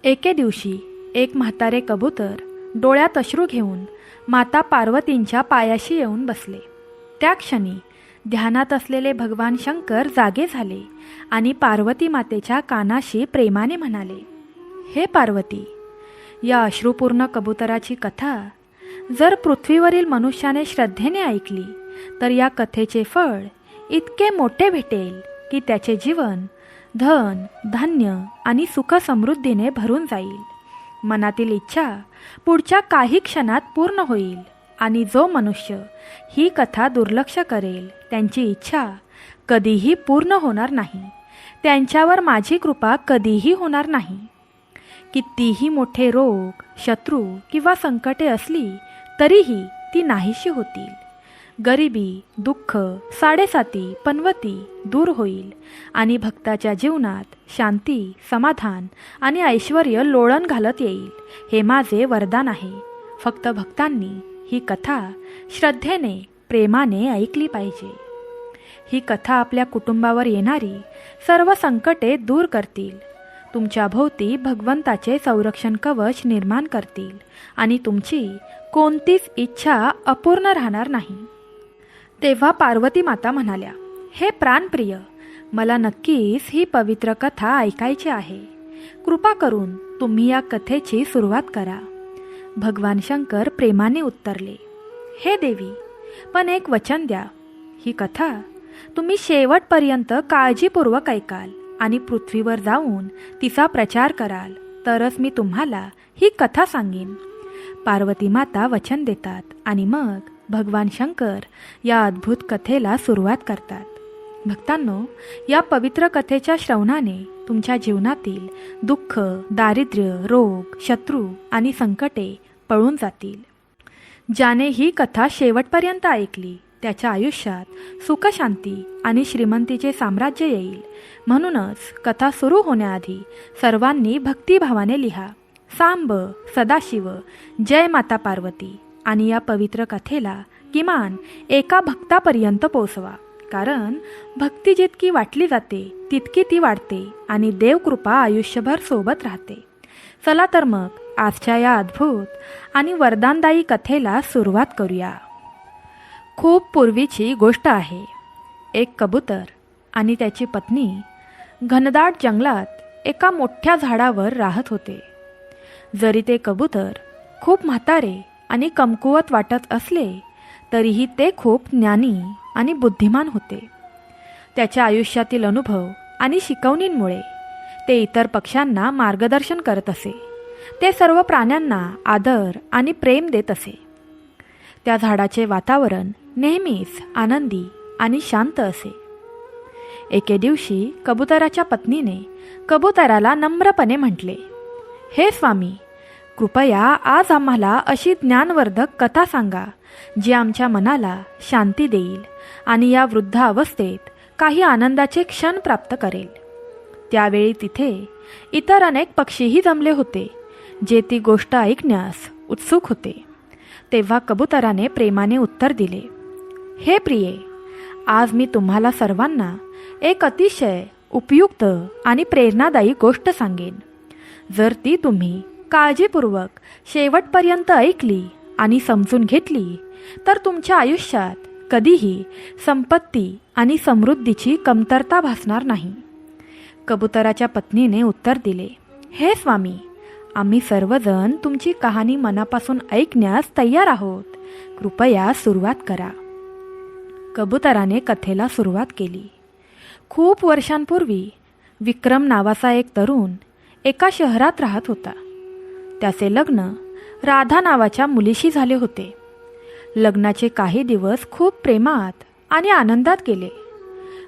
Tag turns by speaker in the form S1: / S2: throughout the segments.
S1: एके दिवशी एक म्हातारे कबूतर डोळ्यात अश्रू घेऊन माता पार्वतींच्या पायाशी येऊन बसले. त्या क्षणी ध्यानात असलेले भगवान शंकर जागे झाले आणि पार्वती मातेच्या कानाशी प्रेमाने म्हणाले, हे पार्वती, या अश्रुपूर्ण कबुतराची कथा जर पृथ्वीवरील मनुष्याने श्रद्धेने ऐकली तर या कथेचे फळ इतके मोठे भेटेल की त्याचे जीवन धन, धान्य आणि सुख समृद्धीने भरून जाईल. मनातील इच्छा पुढच्या काही क्षणात पूर्ण होईल आणि जो मनुष्य ही कथा दुर्लक्ष करेल त्यांची इच्छा कधीही पूर्ण होणार नाही. त्यांच्यावर माझी कृपा कधीही होणार नाही. कितीही मोठे रोग, शत्रू किंवा संकटे असली तरीही ती नाहीशी होतील. गरिबी, दुःख, साडेसाती, पनवती दूर होईल आणि भक्ताच्या जीवनात शांती, समाधान आणि ऐश्वर्य लोळण घालत येईल. हे माझे वरदान आहे. फक्त भक्तांनी ही कथा श्रद्धेने, प्रेमाने ऐकली पाहिजे. ही कथा आपल्या कुटुंबावर येणारी सर्व संकटे दूर करतील. तुमच्या भोवती भगवंताचे संरक्षण कवच निर्माण करतील आणि तुमची कोणतीच इच्छा अपूर्ण राहणार नाही. तेव्हा पार्वती माता म्हणाल्या, हे प्राणप्रिय, मला नक्कीच ही पवित्र कथा ऐकायची आहे. कृपा करून तुम्ही या कथेची सुरुवात करा. भगवान शंकर प्रेमाने उत्तरले, हे देवी, पण एक वचन द्या. ही कथा तुम्ही शेवटपर्यंत काळजीपूर्वक ऐकाल आणि पृथ्वीवर जाऊन तिचा प्रचार कराल तरच मी तुम्हाला ही कथा सांगेन. पार्वती माता वचन देतात आणि मग भगवान शंकर या अद्भुत कथेला सुरुवात करतात. भक्तांनो, या पवित्र कथेच्या श्रवणाने तुमच्या जीवनातील दुःख, दारिद्र्य, रोग, शत्रू आणि संकटे पळून जातील. ज्याने ही कथा शेवटपर्यंत ऐकली त्याच्या आयुष्यात सुख, शांती आणि श्रीमंतीचे साम्राज्य येईल. म्हणूनच कथा सुरू होण्याआधी सर्वांनी भक्तिभावाने लिहा, सांब, सदाशिव, जय माता पार्वती आणि या पवित्र कथेला किमान एका भक्तापर्यंत पोहोचवा. कारण भक्ती जितकी वाटली जाते तितकी ती वाढते आणि देवकृपा आयुष्यभर सोबत राहते. चला तर मग आजच्या या अद्भुत आणि वरदानदायी कथेला सुरुवात करूया. खूप पूर्वीची गोष्ट आहे. एक कबूतर आणि त्याची पत्नी घनदाट जंगलात एका मोठ्या झाडावर राहत होते. जरी ते कबूतर खूप म्हातारे आणि कमकुवत वाटत असले तरीही ते खूप ज्ञानी आणि बुद्धिमान होते. त्याच्या आयुष्यातील अनुभव आणि शिकवणींमुळे ते इतर पक्ष्यांना मार्गदर्शन करत असे. ते सर्व प्राण्यांना आदर आणि प्रेम देत असे. त्या झाडाचे वातावरण नेहमीच आनंदी आणि शांत असे. एके दिवशी कबुतराच्या पत्नीने कबुतराला नम्रपणे म्हटले, हे स्वामी, कृपया आज आम्हाला अशी ज्ञानवर्धक कथा सांगा जी आमच्या मनाला शांती देईल आणि या वृद्ध अवस्थेत काही आनंदाचे क्षण प्राप्त करेल. त्यावेळी तिथे इतर अनेक पक्षीही जमले होते जे ती गोष्ट ऐकण्यास उत्सुक होते. तेव्हा कबुतराने प्रेमाने उत्तर दिले, हे प्रिये, आज मी तुम्हाला सर्वांना एक अतिशय उपयुक्त आणि प्रेरणादायी गोष्ट सांगेन. जर ती तुम्ही काळजीपूर्वक शेवटपर्यंत ऐकली आणि समजून घेतली तर तुमच्या आयुष्यात कधीही संपत्ती आणि समृद्धीची कमतरता भासणार नाही. कबुतराच्या पत्नीने उत्तर दिले, हे स्वामी, आम्ही सर्वजण तुमची कहाणी मनापासून ऐकण्यास तयार आहोत. कृपया सुरुवात करा. कबुतराने कथेला सुरुवात केली. खूप वर्षांपूर्वी विक्रम नावाचा एक तरुण एका शहरात राहत होता. त्याचे लग्न राधा नावाच्या मुलीशी झाले होते. लग्नाचे काही दिवस खूप प्रेमात आणि आनंदात गेले.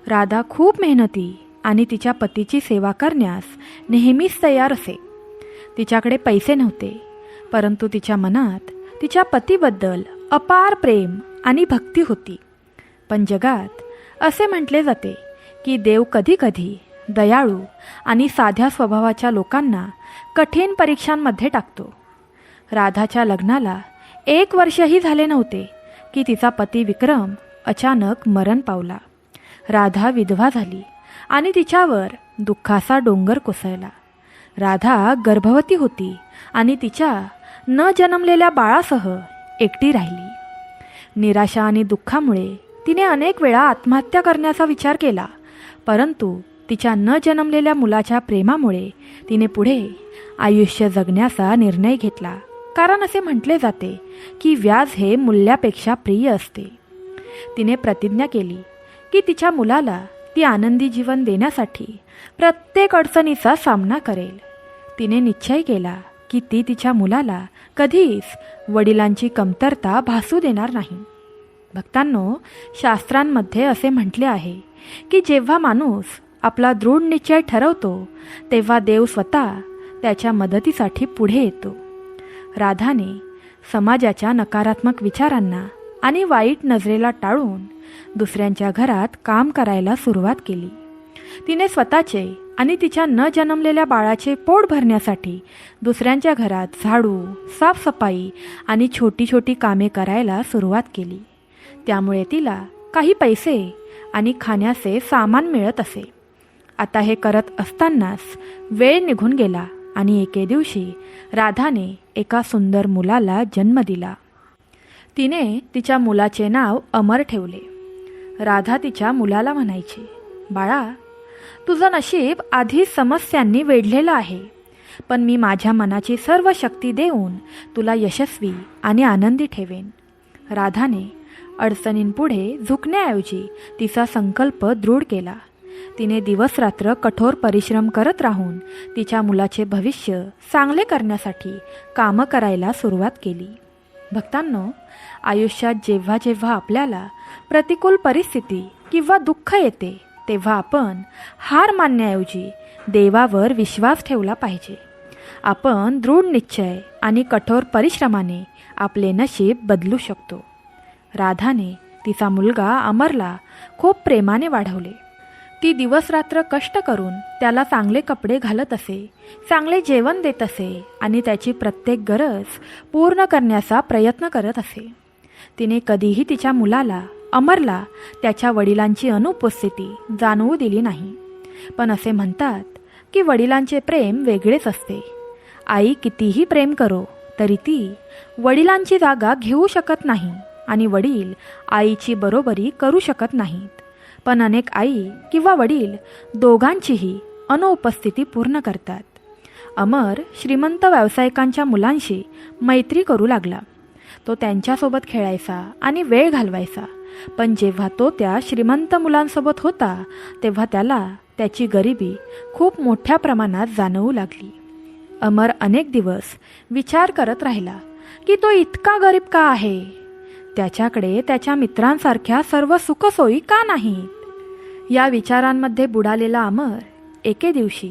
S1: राधा खूप मेहनती आणि तिच्या पतीची सेवा करण्यास नेहमीच तयार असे. तिच्याकडे पैसे नव्हते, परंतु तिच्या मनात तिच्या पतीबद्दल अपार प्रेम आणि भक्ती होती. पण जगात असे म्हटले जाते की देव कधीकधी दयाळू आणि साध्या स्वभावाच्या लोकांना कठीण परीक्षांमध्ये टाकतो. राधाच्या लग्नाला 1 वर्षही झाले नव्हते की तिचा पती विक्रम अचानक मरण पावला. राधा विधवा झाली आणि तिच्यावर दुःखाचा डोंगर कोसळला. राधा गर्भवती होती आणि तिच्या न जन्मलेल्या बाळासह एकटी राहिली. निराशा आणि दुःखामुळे तिने अनेक वेळा आत्महत्या करण्याचा विचार केला, परंतु तिच्या न जन्मलेल्या मुलाच्या प्रेमामुळे तिने पुढे आयुष्य जगण्याचा निर्णय घेतला. कारण असे म्हटले जाते की व्याज हे मूल्यापेक्षा प्रिय असते. तिने प्रतिज्ञा केली की तिच्या मुलाला ती आनंदी जीवन देण्यासाठी प्रत्येक अडचणीचा सामना करेल. तिने निश्चय केला की ती तिच्या मुलाला कधीच वडिलांची कमतरता भासू देणार नाही. भक्तांनो, शास्त्रांमध्ये असे म्हटले आहे की जेव्हा माणूस आपला दृढ निश्चय ठरवतो तेव्हा देव स्वतः त्याच्या मदतीसाठी पुढे येतो. राधाने समाजाच्या नकारात्मक विचारांना आणि वाईट नजरेला टाळून दुसऱ्यांच्या घरात काम करायला सुरुवात केली. तिने स्वतःचे आणि तिच्या न जन्मलेल्या बाळाचे पोट भरण्यासाठी दुसऱ्यांच्या घरात झाडू, साफसफाई आणि छोटी छोटी कामे करायला सुरुवात केली. त्यामुळे तिला काही पैसे आणि खाण्याचे सामान मिळत असे. आता हे करत असतानाच वेळ निघून गेला आणि एके दिवशी राधाने एका सुंदर मुलाला जन्म दिला. तिने तिच्या मुलाचे नाव अमर ठेवले. राधा तिच्या मुलाला म्हणायची, बाळा, तुझं नशीब आधीच समस्यांनी वेढलेलं आहे, पण मी माझ्या मनाची सर्व शक्ती देऊन तुला यशस्वी आणि आनंदी ठेवेन. राधाने अडचणींपुढे झुकण्याऐवजी तिचा संकल्प दृढ केला. तिने दिवस रात्र कठोर परिश्रम करत राहून तिच्या मुलाचे भविष्य चांगले करण्यासाठी कामं करायला सुरुवात केली. भक्तांनो, आयुष्यात जेव्हा जेव्हा आपल्याला प्रतिकूल परिस्थिती किंवा दुःख येते तेव्हा आपण हार मानण्याऐवजी देवावर विश्वास ठेवला पाहिजे. आपण दृढ निश्चय आणि कठोर परिश्रमाने आपले नशीब बदलू शकतो. राधाने तिचा मुलगा अमरला खूप प्रेमाने वाढवले. ती दिवसरात्र कष्ट करून त्याला चांगले कपडे घालत असे, चांगले जेवण देत असे आणि त्याची प्रत्येक गरज पूर्ण करण्याचा प्रयत्न करत असे. तिने कधीही तिच्या मुलाला अमरला त्याच्या वडिलांची अनुपस्थिती जाणवू दिली नाही. पण असे म्हणतात की वडिलांचे प्रेम वेगळेच असते. आई कितीही प्रेम करो तरी ती वडिलांची जागा घेऊ शकत नाही आणि वडील आईची बरोबरी करू शकत नाहीत. पण अनेक आई किंवा वडील दोघांचीही अनुपस्थिती पूर्ण करतात. अमर श्रीमंत व्यावसायिकांच्या मुलांशी मैत्री करू लागला. तो त्यांच्यासोबत खेळायचा आणि वेळ घालवायचा. पण जेव्हा तो त्या श्रीमंत मुलांसोबत होता तेव्हा त्याला त्याची गरिबी खूप मोठ्या प्रमाणात जाणवू लागली. अमर अनेक दिवस विचार करत राहिला की तो इतका गरीब का आहे. त्याच्याकडे त्याच्या मित्रांसारख्या सर्व सुखसोयी का नाहीत. या विचारांमध्ये बुडालेला अमर एके दिवशी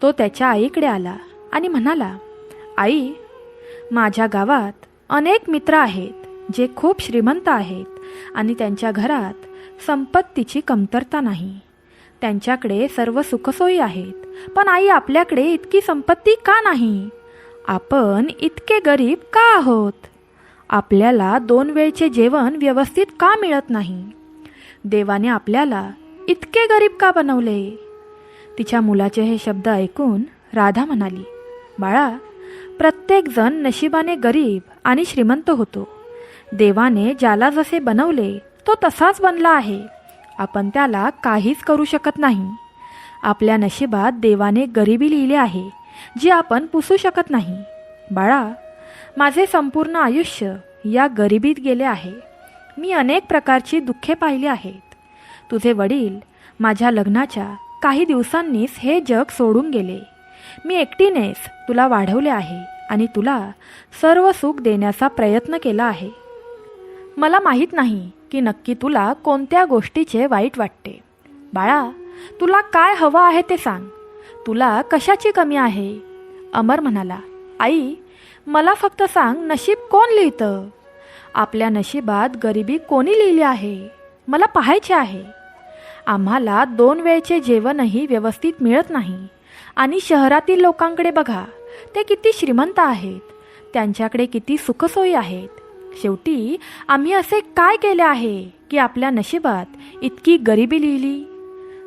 S1: तो त्याच्या आईकडे आला आणि म्हणाला, आई, माझ्या गावात अनेक मित्र आहेत जे खूप श्रीमंत आहेत आणि त्यांच्या घरात संपत्तीची कमतरता नाही. त्यांच्याकडे सर्व सुखसोयी आहेत, पण आई, आपल्याकडे इतकी संपत्ती का नाही. आपण इतके गरीब का आहोत. आपल्याला 2 वेळचे जेवण व्यवस्थित का मिळत नाही. देवाने आपल्याला इतके गरीब का बनवले. तिच्या मुलाचे हे शब्द ऐकून राधा म्हणाली, बाळा, प्रत्येकजण नशिबाने गरीब आणि श्रीमंत होतो. देवाने ज्याला जसे बनवले तो तसाच बनला आहे. आपण त्याला काहीच करू शकत नाही. आपल्या नशिबात देवाने गरिबी लिहिली आहे जी आपण पुसू शकत नाही. बाळा, माझे संपूर्ण आयुष्य या गरिबीत गेले आहे. मी अनेक प्रकारची दुःखे पाहिली आहेत. तुझे वडील माझ्या लग्नाच्या काही दिवसांनीच हे जग सोडून गेले. मी एकटीनेच तुला वाढवले आहे आणि तुला सर्व सुख देण्याचा प्रयत्न केला आहे. मला माहीत नाही की नक्की तुला कोणत्या गोष्टीचे वाईट वाटते. बाळा, तुला काय हवं आहे ते सांग. तुला कशाची कमी आहे. अमर म्हणाला, आई, मला फक्त सांग, नशीब कोण लिहितं. आपल्या नशिबात गरिबी कोणी लिहिली आहे. मला पाहायचे आहे. आम्हाला 2 वेळचे जेवणही व्यवस्थित मिळत नाही आणि शहरातील लोकांकडे बघा, ते किती श्रीमंत आहेत. त्यांच्याकडे किती सुखसोयी आहेत. शेवटी आम्ही असे काय केले आहे की आपल्या नशिबात इतकी गरिबी लिहिली.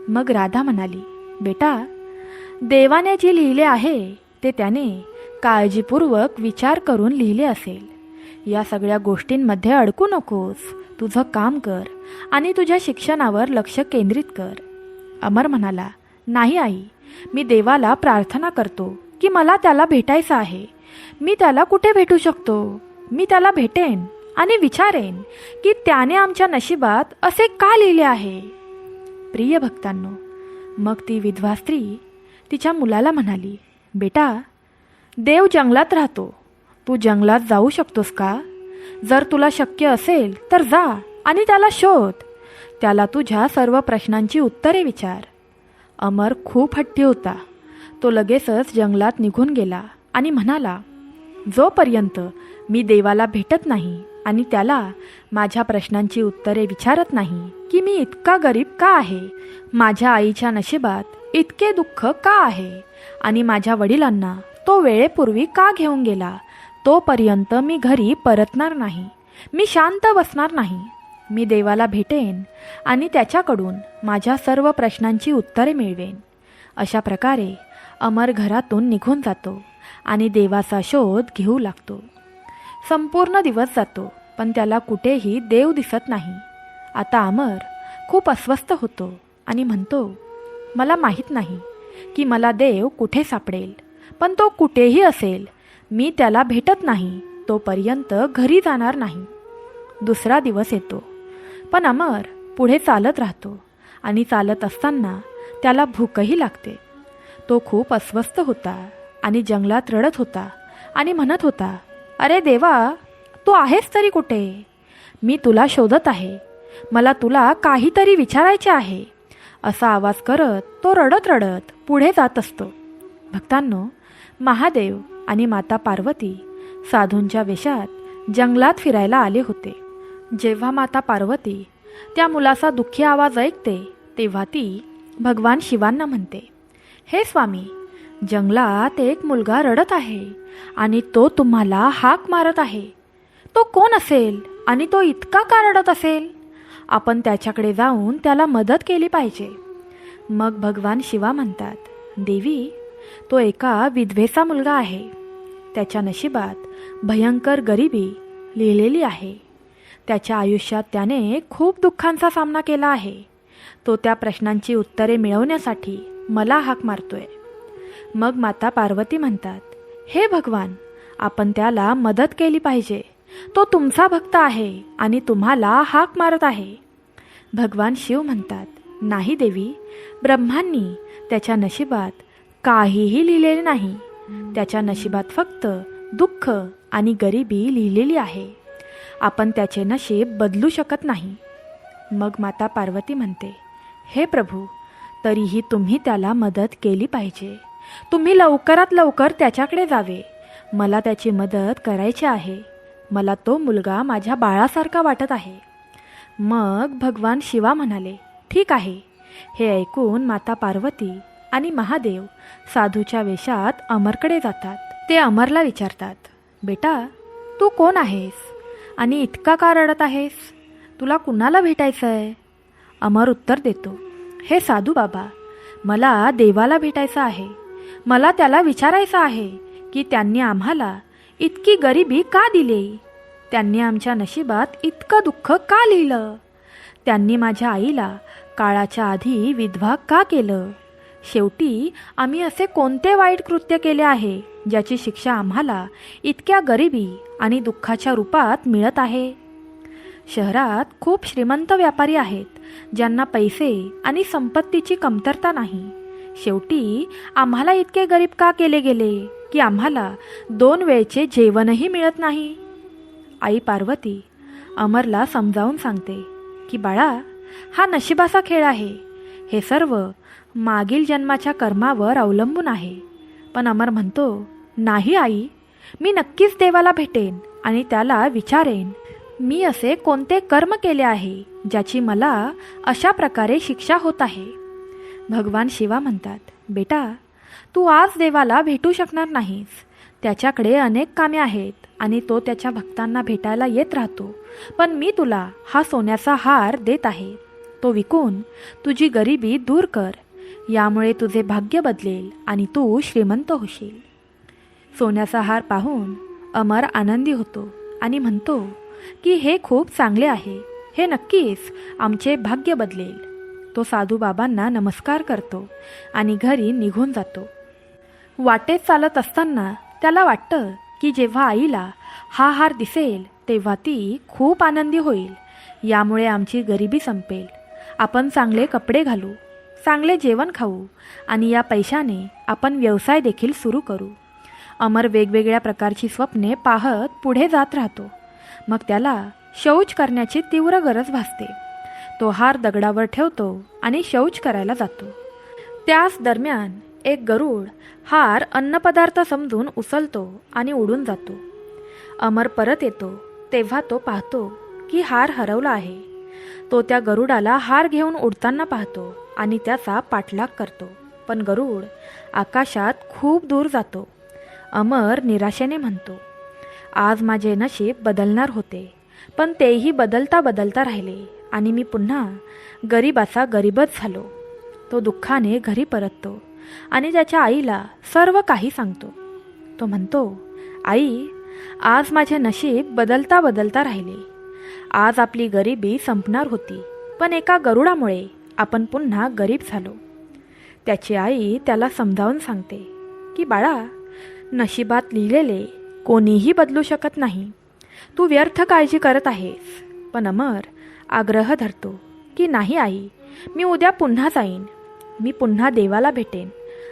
S1: मग राधा म्हणाली, बेटा, देवाने जे लिहिले आहे ते त्याने काळजीपूर्वक विचार करून लिहिले असेल. या सगळ्या गोष्टींमध्ये अडकू नकोस. तुझं काम कर आणि तुझ्या शिक्षणावर लक्ष केंद्रित कर. अमर म्हणाला, नाही आई, मी देवाला प्रार्थना करतो की मला त्याला भेटायचं आहे. मी त्याला कुठे भेटू शकतो? मी त्याला भेटेन आणि विचारेन की त्याने आमच्या नशिबात असे का लिहिले आहे. प्रिय भक्तांनो, मग ती विधवा स्त्री तिच्या मुलाला म्हणाली, बेटा, देव जंगलात राहतो. तू जंगलात जाऊ शकतोस का? जर तुला शक्य असेल तर जा आणि त्याला शोध. त्याला तुझ्या सर्व प्रश्नांची उत्तरे विचार. अमर खूप हट्टी होता. तो लगेचच जंगलात निघून गेला आणि म्हणाला, जोपर्यंत मी देवाला भेटत नाही आणि त्याला माझ्या प्रश्नांची उत्तरे विचारत नाही की मी इतका गरीब का आहे, माझ्या आईच्या नशिबात इतके दुःख का आहे आणि माझ्या वडिलांना तो वेळेपूर्वी का घेऊन गेला, तोपर्यंत मी घरी परतणार नाही. मी शांत बसणार नाही. मी देवाला भेटेन आणि त्याच्याकडून माझ्या सर्व प्रश्नांची उत्तरे मिळवेन. अशा प्रकारे अमर घरातून निघून जातो आणि देवाचा शोध घेऊ लागतो. संपूर्ण दिवस जातो पण त्याला कुठेही देव दिसत नाही. आता अमर खूप अस्वस्थ होतो आणि म्हणतो, मला माहीत नाही की मला देव कुठे सापडेल, पण तो कुठेही असेल, मी त्याला भेटत नाही तोपर्यंत घरी जाणार नाही. दुसरा दिवस येतो पण अमर पुढे चालत राहतो आणि चालत असताना त्याला भूकही लागते. तो खूप अस्वस्थ होता आणि जंगलात रडत होता आणि म्हणत होता, अरे देवा, तू आहेस तरी कुठे? मी तुला शोधत आहे. मला तुला काहीतरी विचारायचे आहे. असा आवाज करत तो रडत रडत पुढे जात असतो. भक्तांनो, महादेव आणि माता पार्वती साधूंच्या वेशात जंगलात फिरायला आले होते. जेव्हा माता पार्वती त्या मुलाचा दुःखी आवाज ऐकते तेव्हा ती भगवान शिवांना म्हणते, हे स्वामी, जंगलात एक मुलगा रडत आहे आणि तो तुम्हाला हाक मारत आहे. तो कोण असेल आणि तो इतका का रडत असेल? आपण त्याच्याकडे जाऊन त्याला मदत केली पाहिजे. मग भगवान शिवा म्हणतात, देवी, तो एका विधवेचा मुलगा आहे. त्याच्या नशिबात भयंकर गरिबी लिहिलेली आहे. त्याच्या आयुष्यात त्याने खूप दुःखांचा सामना केला आहे. तो त्या प्रश्नांची उत्तरे मिळवण्यासाठी मला हाक मारतोय. मग माता पार्वती म्हणतात, हे भगवान, आपण त्याला मदत केली पाहिजे. तो तुमचा भक्त आहे आणि तुम्हाला हाक मारत आहे. भगवान शिव म्हणतात, नाही देवी, ब्रह्मांनी त्याच्या नशिबात काहीही लिहिलेले नाही. त्याच्या नशिबात फक्त दुःख आणि गरिबी लिहिलेली आहे. आपण त्याचे नशीब बदलू शकत नाही. मग माता पार्वती म्हणते, हे प्रभू, तरीही तुम्ही त्याला मदत केली पाहिजे. तुम्ही लवकरात लवकर त्याच्याकडे जावे. मला त्याची मदत करायची आहे. मला तो मुलगा माझ्या बाळासारखा वाटत आहे. मग भगवान शिवा म्हणाले, ठीक आहे. हे ऐकून माता पार्वती आणि महादेव साधूच्या वेशात अमरकडे जातात. ते अमरला विचारतात, बेटा, तू कोण आहेस आणि इतका का रडत आहेस? तुला कुणाला भेटायचं आहे? अमर उत्तर देतो, हे साधू बाबा, मला देवाला भेटायचं आहे. मला त्याला विचारायचं आहे की त्यांनी आम्हाला इतकी गरिबी का दिली? त्यांनी आमच्या नशिबात इतकं दुःख का लिहिलं? त्यांनी माझ्या आईला काळाच्या आधी विधवा का केलं? शेवटी आम्ही असे कोणते वाईट कृत्य केले आहे ज्याची शिक्षा आम्हाला इतक्या गरिबी आणि दुःखाच्या रूपात मिळत आहे? शहरात खूप श्रीमंत व्यापारी आहेत ज्यांना पैसे आणि संपत्तीची कमतरता नाही. शेवटी आम्हाला इतके गरीब का केले गेले की आम्हाला 2 वेळचे जेवणही मिळत नाही? आई पार्वती अमरला समजावून सांगते की बाळा, हा नशिबाचा खेळ आहे. हे सर्व मागील जन्माच्या कर्मावर अवलंबून आहे. पण अमर म्हणतो, नाही आई, मी नक्कीच देवाला भेटेन आणि त्याला विचारेन, मी असे कोणते कर्म केले आहे ज्याची मला अशा प्रकारे शिक्षा होत आहे. भगवान शिवा म्हणतात, बेटा, तू आज देवाला भेटू शकणार नाहीस. त्याच्याकडे अनेक कामे आहेत आणि तो त्याच्या भक्तांना भेटायला येत राहतो. पण मी तुला हा सोन्याचा हार देत आहे. तो विकून तुझी गरिबी दूर कर. यामुळे तुझे भाग्य बदलेल आणि तू श्रीमंत होशील. सोन्याचा हार पाहून अमर आनंदी होतो आणि म्हणतो की हे खूप चांगले आहे, हे नक्कीच आमचे भाग्य बदलेल. तो साधू बाबांना नमस्कार करतो आणि घरी निघून जातो. वाटेत चालत असताना त्याला वाटतं की जेव्हा आईला हा हार दिसेल तेव्हा ती खूप आनंदी होईल. यामुळे आमची गरिबी संपेल. आपण चांगले कपडे घालू, चांगले जेवण खाऊ आणि या पैशाने आपण व्यवसाय देखील सुरू करू. अमर वेगवेगळ्या प्रकारची स्वप्ने पाहत पुढे जात राहतो. मग त्याला शौच करण्याची तीव्र गरज भासते. तो हार दगडावर ठेवतो आणि शौच करायला जातो. त्याच दरम्यान एक गरुड हार अन्नपदार्थ समजून उचलतो आणि उडून जातो. अमर परत येतो तेव्हा तो पाहतो की हार हरवला आहे. तो त्या गरुडाला हार घेऊन उडताना पाहतो आणि त्याचा पाठलाग करतो, पण गरुड आकाशात खूप दूर जातो. अमर निराशेने म्हणतो, आज माझे नशीब बदलणार होते, पण तेही बदलता बदलता राहिले आणि मी पुन्हा गरीबाचा गरीबच झालो. तो दुःखाने घरी परततो आणि त्याच्या आईला सर्व काही सांगतो. तो म्हणतो, आई, आज माझे नशीब बदलता बदलता राहिले. आज आपली गरिबी संपणार होती, पण एका गरुडामुळे आपण पुन्हा गरीब झालो. त्याची आई त्याला समजावून सांगते की बाळा, नशिबात लिहिलेले कोणीही बदलू शकत नाही. तू व्यर्थ काळजी करत आहेस. पण अमर आग्रह धरतो की नाही आई, मी उद्या पुन्हा जाईन. मी पुन्हा देवाला भेटेन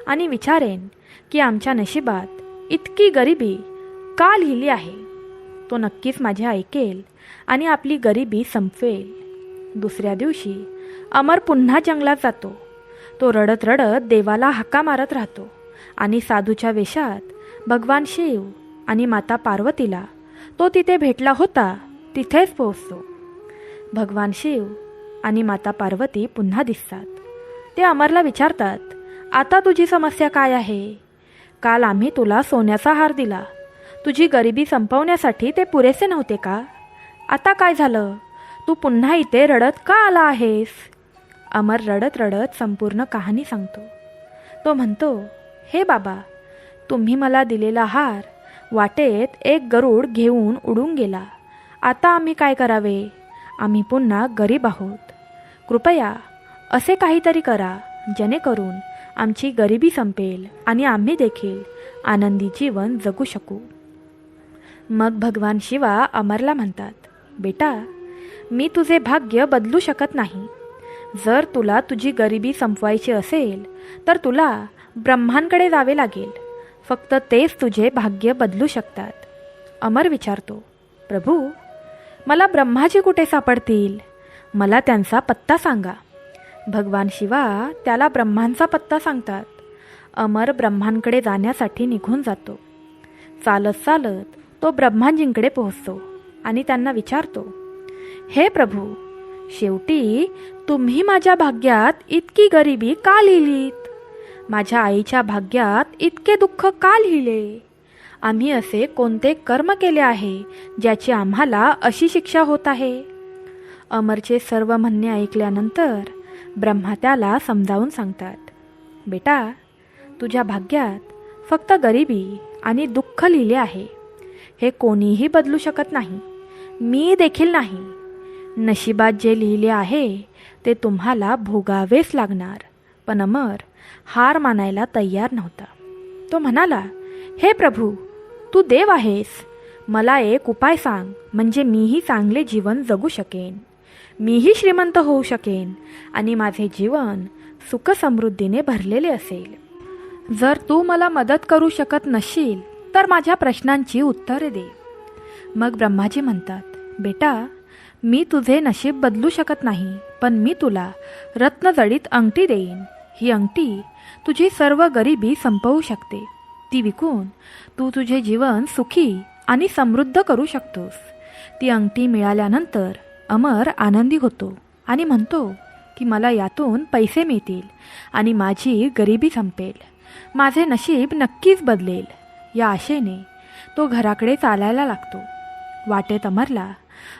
S1: आणि विचारेन की आमच्या नशिबात इतकी गरिबी का लिहिली आहे. तो नक्कीच माझे ऐकेल आणि आपली गरिबी संपवेल. दुसऱ्या दिवशी अमर पुन्हा जंगलात जातो. तो रडत रडत देवाला हाका मारत राहतो आणि साधूच्या वेशात भगवान शिव आणि माता पार्वतीला तो तिथे भेटला होता तिथेच पोहोचतो. भगवान शिव आणि माता पार्वती पुन्हा दिसतात. ते अमरला विचारतात, आता तुझी समस्या काय आहे? काल आम्ही तुला सोन्याचा हार दिला. तुझी गरिबी संपवण्यासाठी ते पुरेसे नव्हते का? आता काय झालं? तू पुन्हा इथे रडत का आला आहेस? अमर रडत रडत संपूर्ण कहाणी सांगतो. तो म्हणतो, हे बाबा, तुम्ही मला दिलेला हार वाटेत एक गरुड घेऊन उडून गेला. आता आम्ही काय करावे? आम्ही पुन्हा गरीब आहोत. कृपया असे काहीतरी करा जेणेकरून आमची गरिबी संपेल आणि आम्ही देखील आनंदी जीवन जगू शकू. मग भगवान शिवा अमरला म्हणतात, बेटा, मी तुझे भाग्य बदलू शकत नाही. जर तुला तुझी गरिबी संपवायची असेल तर तुला ब्रह्मांकडे जावे लागेल. फक्त तेच तुझे भाग्य बदलू शकतात. अमर विचारतो, प्रभू, मला ब्रह्माजी कुठे सापडतील? मला त्यांचा पत्ता सांगा. भगवान शिवा त्याला ब्रह्मांचा पत्ता सांगतात. अमर ब्रह्मांकडे जाण्यासाठी निघून जातो. चालत चालत तो ब्रह्माजींकडे पोहोचतो आणि त्यांना विचारतो, हे प्रभू, शेवटी तुम्ही माझ्या भाग्यात इतकी गरिबी का लिहिलीत? माझ्या आईच्या भाग्यात इतके दुःख का लिहिले? आम्ही असे कोणते कर्म केले आहे ज्याची आम्हाला अशी शिक्षा होत आहे? अमरचे सर्व म्हणणे ऐकल्यानंतर ब्रह्मा त्याला समजावून सांगतात, बेटा, तुझ्या भाग्यात फक्त गरिबी आणि दुःख लिहिले आहे. हे कोणीही बदलू शकत नाही, मी देखील नाही. नशिबात जे लिहिले आहे ते तुम्हाला भोगावेच लागणार. पण अमर हार मानायला तयार नव्हता. तो म्हणाला, हे प्रभू, तू देव आहेस. मला एक उपाय सांग, म्हणजे मीही चांगले जीवन जगू शकेन. मीही श्रीमंत होऊ शकेन आणि माझे जीवन सुखसमृद्धीने भरलेले असेल. जर तू मला मदत करू शकत नसशील तर माझ्या प्रश्नांची उत्तरे दे. मग ब्रह्माजी म्हणतात, बेटा, मी तुझे नशीब बदलू शकत नाही, पण मी तुला रत्नजडित अंगठी देईन. ही अंगठी तुझी सर्व गरिबी संपवू शकते. ती विकून तू तुझे जीवन सुखी आणि समृद्ध करू शकतोस. ती अंगठी मिळाल्यानंतर अमर आनंदी होतो आणि म्हणतो की मला यातून पैसे मिळतील आणि माझी गरिबी संपेल. माझे नशीब नक्कीच बदलेल. या आशेने तो घराकडे चालायला लागतो. वाटेत अमरला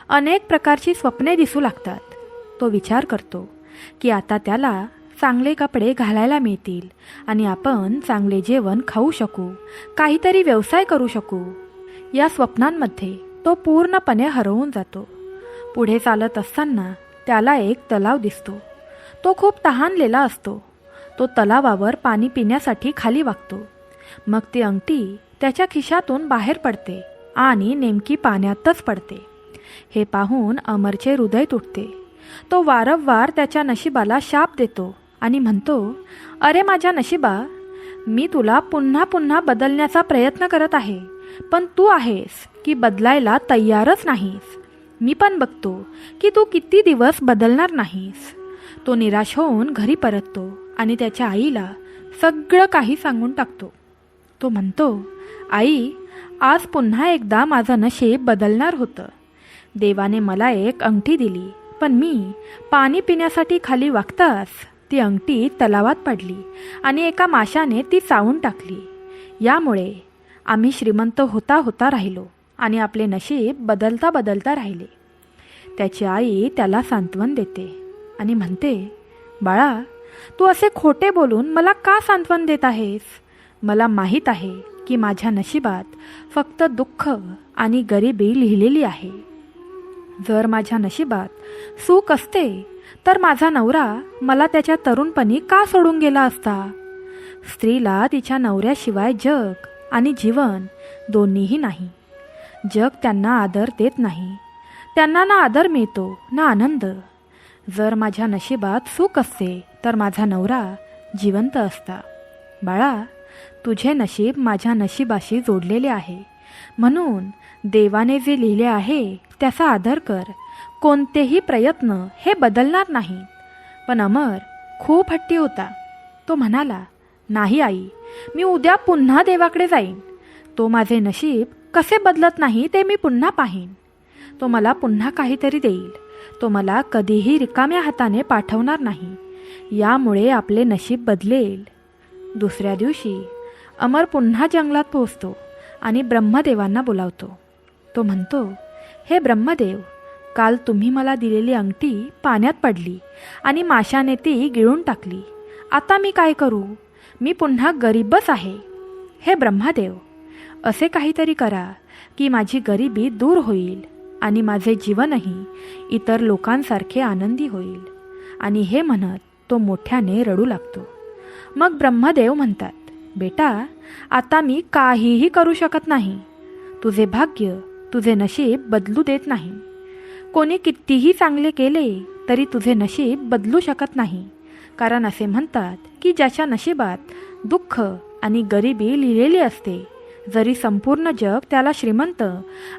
S1: अनेक प्रकारची स्वप्ने दिसू लागतात. तो विचार करतो की आता त्याला चांगले कपडे घालायला मिळतील आणि आपण चांगले जेवण खाऊ शकू, काहीतरी व्यवसाय करू शकू. या स्वप्नांमध्ये तो पूर्णपणे हरवून जातो. पुढे चालत असताना त्याला एक तलाव दिसतो. तो खूप तहानलेला असतो. तो तलावावर पाणी पिण्यासाठी खाली वाकतो. मग ती अंगठी त्याच्या खिशातून बाहेर पडते आणि नेमकी पाण्यातच पडते. हे पाहून अमरचे हृदय तुटते. तो वारंवार त्याच्या नशिबाला शाप देतो आणि म्हणतो, अरे माझ्या नशिबा, मी तुला पुन्हा पुन्हा बदलण्याचा प्रयत्न करत आहे, पण तू आहेस की बदलायला तयारच नाहीस. मी पण बघतो की तू किती दिवस बदलणार नाहीस. तो निराश होऊन घरी परततो आणि त्याच्या आईला सगळं काही सांगून टाकतो. तो म्हणतो, आई, आज पुन्हा एकदा माझं नशीब बदलणार होतं. देवाने मला एक अंगठी दिली, पण मी पाणी पिण्यासाठी खाली वागताच ती अंगठी तलावात पडली आणि एका माशाने ती चावून टाकली. यामुळे आम्ही श्रीमंत होता होता राहिलो आणि आपले नशीब बदलता बदलता राहिले. त्याची आई त्याला सांत्वन देते आणि म्हणते, बाळा, तू असे खोटे बोलून मला का सांत्वन देत आहेस? मला माहीत आहे की माझ्या नशिबात फक्त दुःख आणि गरिबी लिहिलेली आहे. जर माझ्या नशिबात सुख असते तर माझा नवरा मला त्याच्या तरुणपणी का सोडून गेला असता? स्त्रीला तिच्या नवऱ्याशिवाय जग आणि जीवन दोन्हीही नाही. जग त्यांना आदर देत नाही. त्यांना ना आदर मिळतो ना आनंद. जर माझ्या नशिबात सुख असते तर माझा नवरा जिवंत असता. बाळा, तुझे नशीब माझ्या नशिबाशी जोडलेले आहे. म्हणून देवाने जे लिहिले आहे त्याचा आदर कर. कोणतेही प्रयत्न हे बदलणार नाहीत. पण अमर खूप हट्टी होता. तो म्हणाला, नाही आई, मी उद्या पुन्हा देवाकडे जाईन. तो माझे नशीब कसे बदलत नाही ते मी पुन्हा पाहीन. तो मला पुन्हा काहीतरी देईल. तो मला कधीही रिकाम्या हाताने पाठवणार नाही. यामुळे आपले नशीब बदलेल. दुसऱ्या दिवशी अमर पुन्हा जंगलात पोहोचतो आणि ब्रह्मदेवांना बोलावतो. तो म्हणतो, हे ब्रह्मदेव, काल तुम्ही मला दिलेली अंगठी पाण्यात पडली आणि माशाने ती गिळून टाकली. आता मी काय करू? मी पुन्हा गरीबच आहे. हे ब्रह्मदेव, असे काहीतरी करा की माझी गरिबी दूर होईल आणि माझे जीवनही इतर लोकांसारखे आनंदी होईल. आणि हे म्हणत तो मोठ्याने रडू लागतो. मग ब्रह्मदेव म्हणतात, बेटा, आता मी काहीही करू शकत नाही. तुझे भाग्य, तुझे नशीब बदलू देत नाही. कोणी कितीही चांगले केले तरी तुझे नशीब बदलू शकत नाही. कारण असे म्हणतात की ज्याच्या नशिबात दुःख आणि गरिबी लिहिलेली असते, जरी संपूर्ण जग त्याला श्रीमंत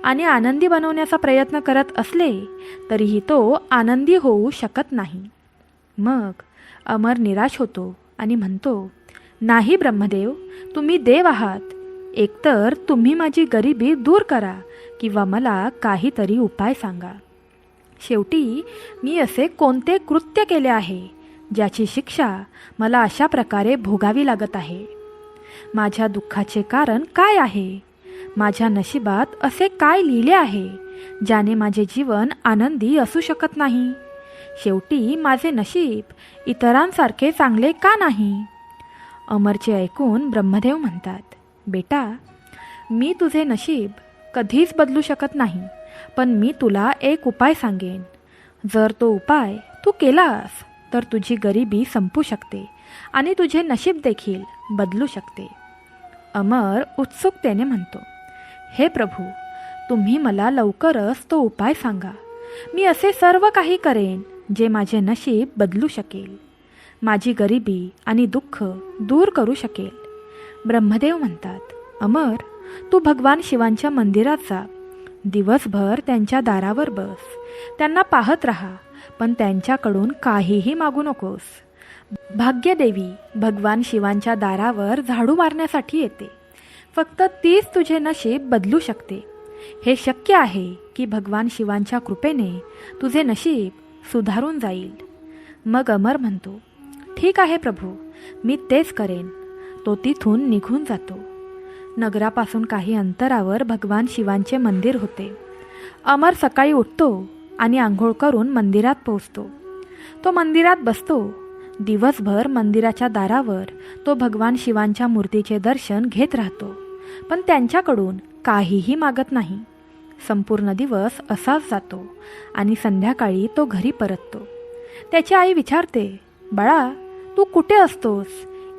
S1: आणि आनंदी बनवण्याचा प्रयत्न करत असले तरीही तो आनंदी होऊ शकत नाही. मग अमर निराश होतो आणि म्हणतो, नाही ब्रह्मदेव, तुम्ही देव आहात. एकतर तुम्ही माझी गरिबी दूर करा किंवा मला काहीतरी उपाय सांगा. शेवटी मी असे कोणते कृत्य केले आहे ज्याची शिक्षा मला अशा प्रकारे भोगावी लागत आहे? माझ्या दुःखाचे कारण काय आहे? माझ्या नशिबात असे काय लिहिले आहे ज्याने माझे जीवन आनंदी असू शकत नाही? शेवटी माझे नशीब इतरांसारखे चांगले का नाही? अमरचे ऐकून ब्रह्मदेव म्हणतात, बेटा, मी तुझे नशीब कधीच बदलू शकत नाही, पण मी तुला एक उपाय सांगेन. जर तो उपाय तू केलास तर तुझी गरिबी संपू शकते आणि तुझे नशीब देखील बदलू शकते. अमर उत्सुकतेने म्हणतो, हे प्रभू, तुम्ही मला लवकरच तो उपाय सांगा. मी असे सर्व काही करेन जे माझे नशीब बदलू शकेल, माझी गरिबी आणि दुःख दूर करू शकेल. ब्रह्मदेव म्हणतात, अमर, तू भगवान शिवांच्या मंदिरात जा. दिवसभर त्यांच्या दारावर बस. त्यांना पाहत राहा, पण त्यांच्याकडून काहीही मागू नकोस. भाग्यदेवी भगवान शिवांच्या दारावर झाडू मारण्यासाठी येते. फक्त तीच तुझे नशीब बदलू शकते. हे शक्य आहे की भगवान शिवांच्या कृपेने तुझे नशीब सुधारून जाईल. मग अमर म्हणतो, ठीक आहे प्रभू, मी तेच करेन. तो तिथून निघून जातो. नगरापासून काही अंतरावर भगवान शिवांचे मंदिर होते. अमर सकाळी उठतो आणि आंघोळ करून मंदिरात पोहोचतो. तो मंदिरात बसतो. दिवसभर मंदिराच्या दारावर तो भगवान शिवांच्या मूर्तीचे दर्शन घेत राहतो, पण त्यांच्याकडून काहीही मागत नाही. संपूर्ण दिवस असाच जातो आणि संध्याकाळी तो घरी परततो. त्याची आई विचारते, बाळा, तू कुठे असतोस?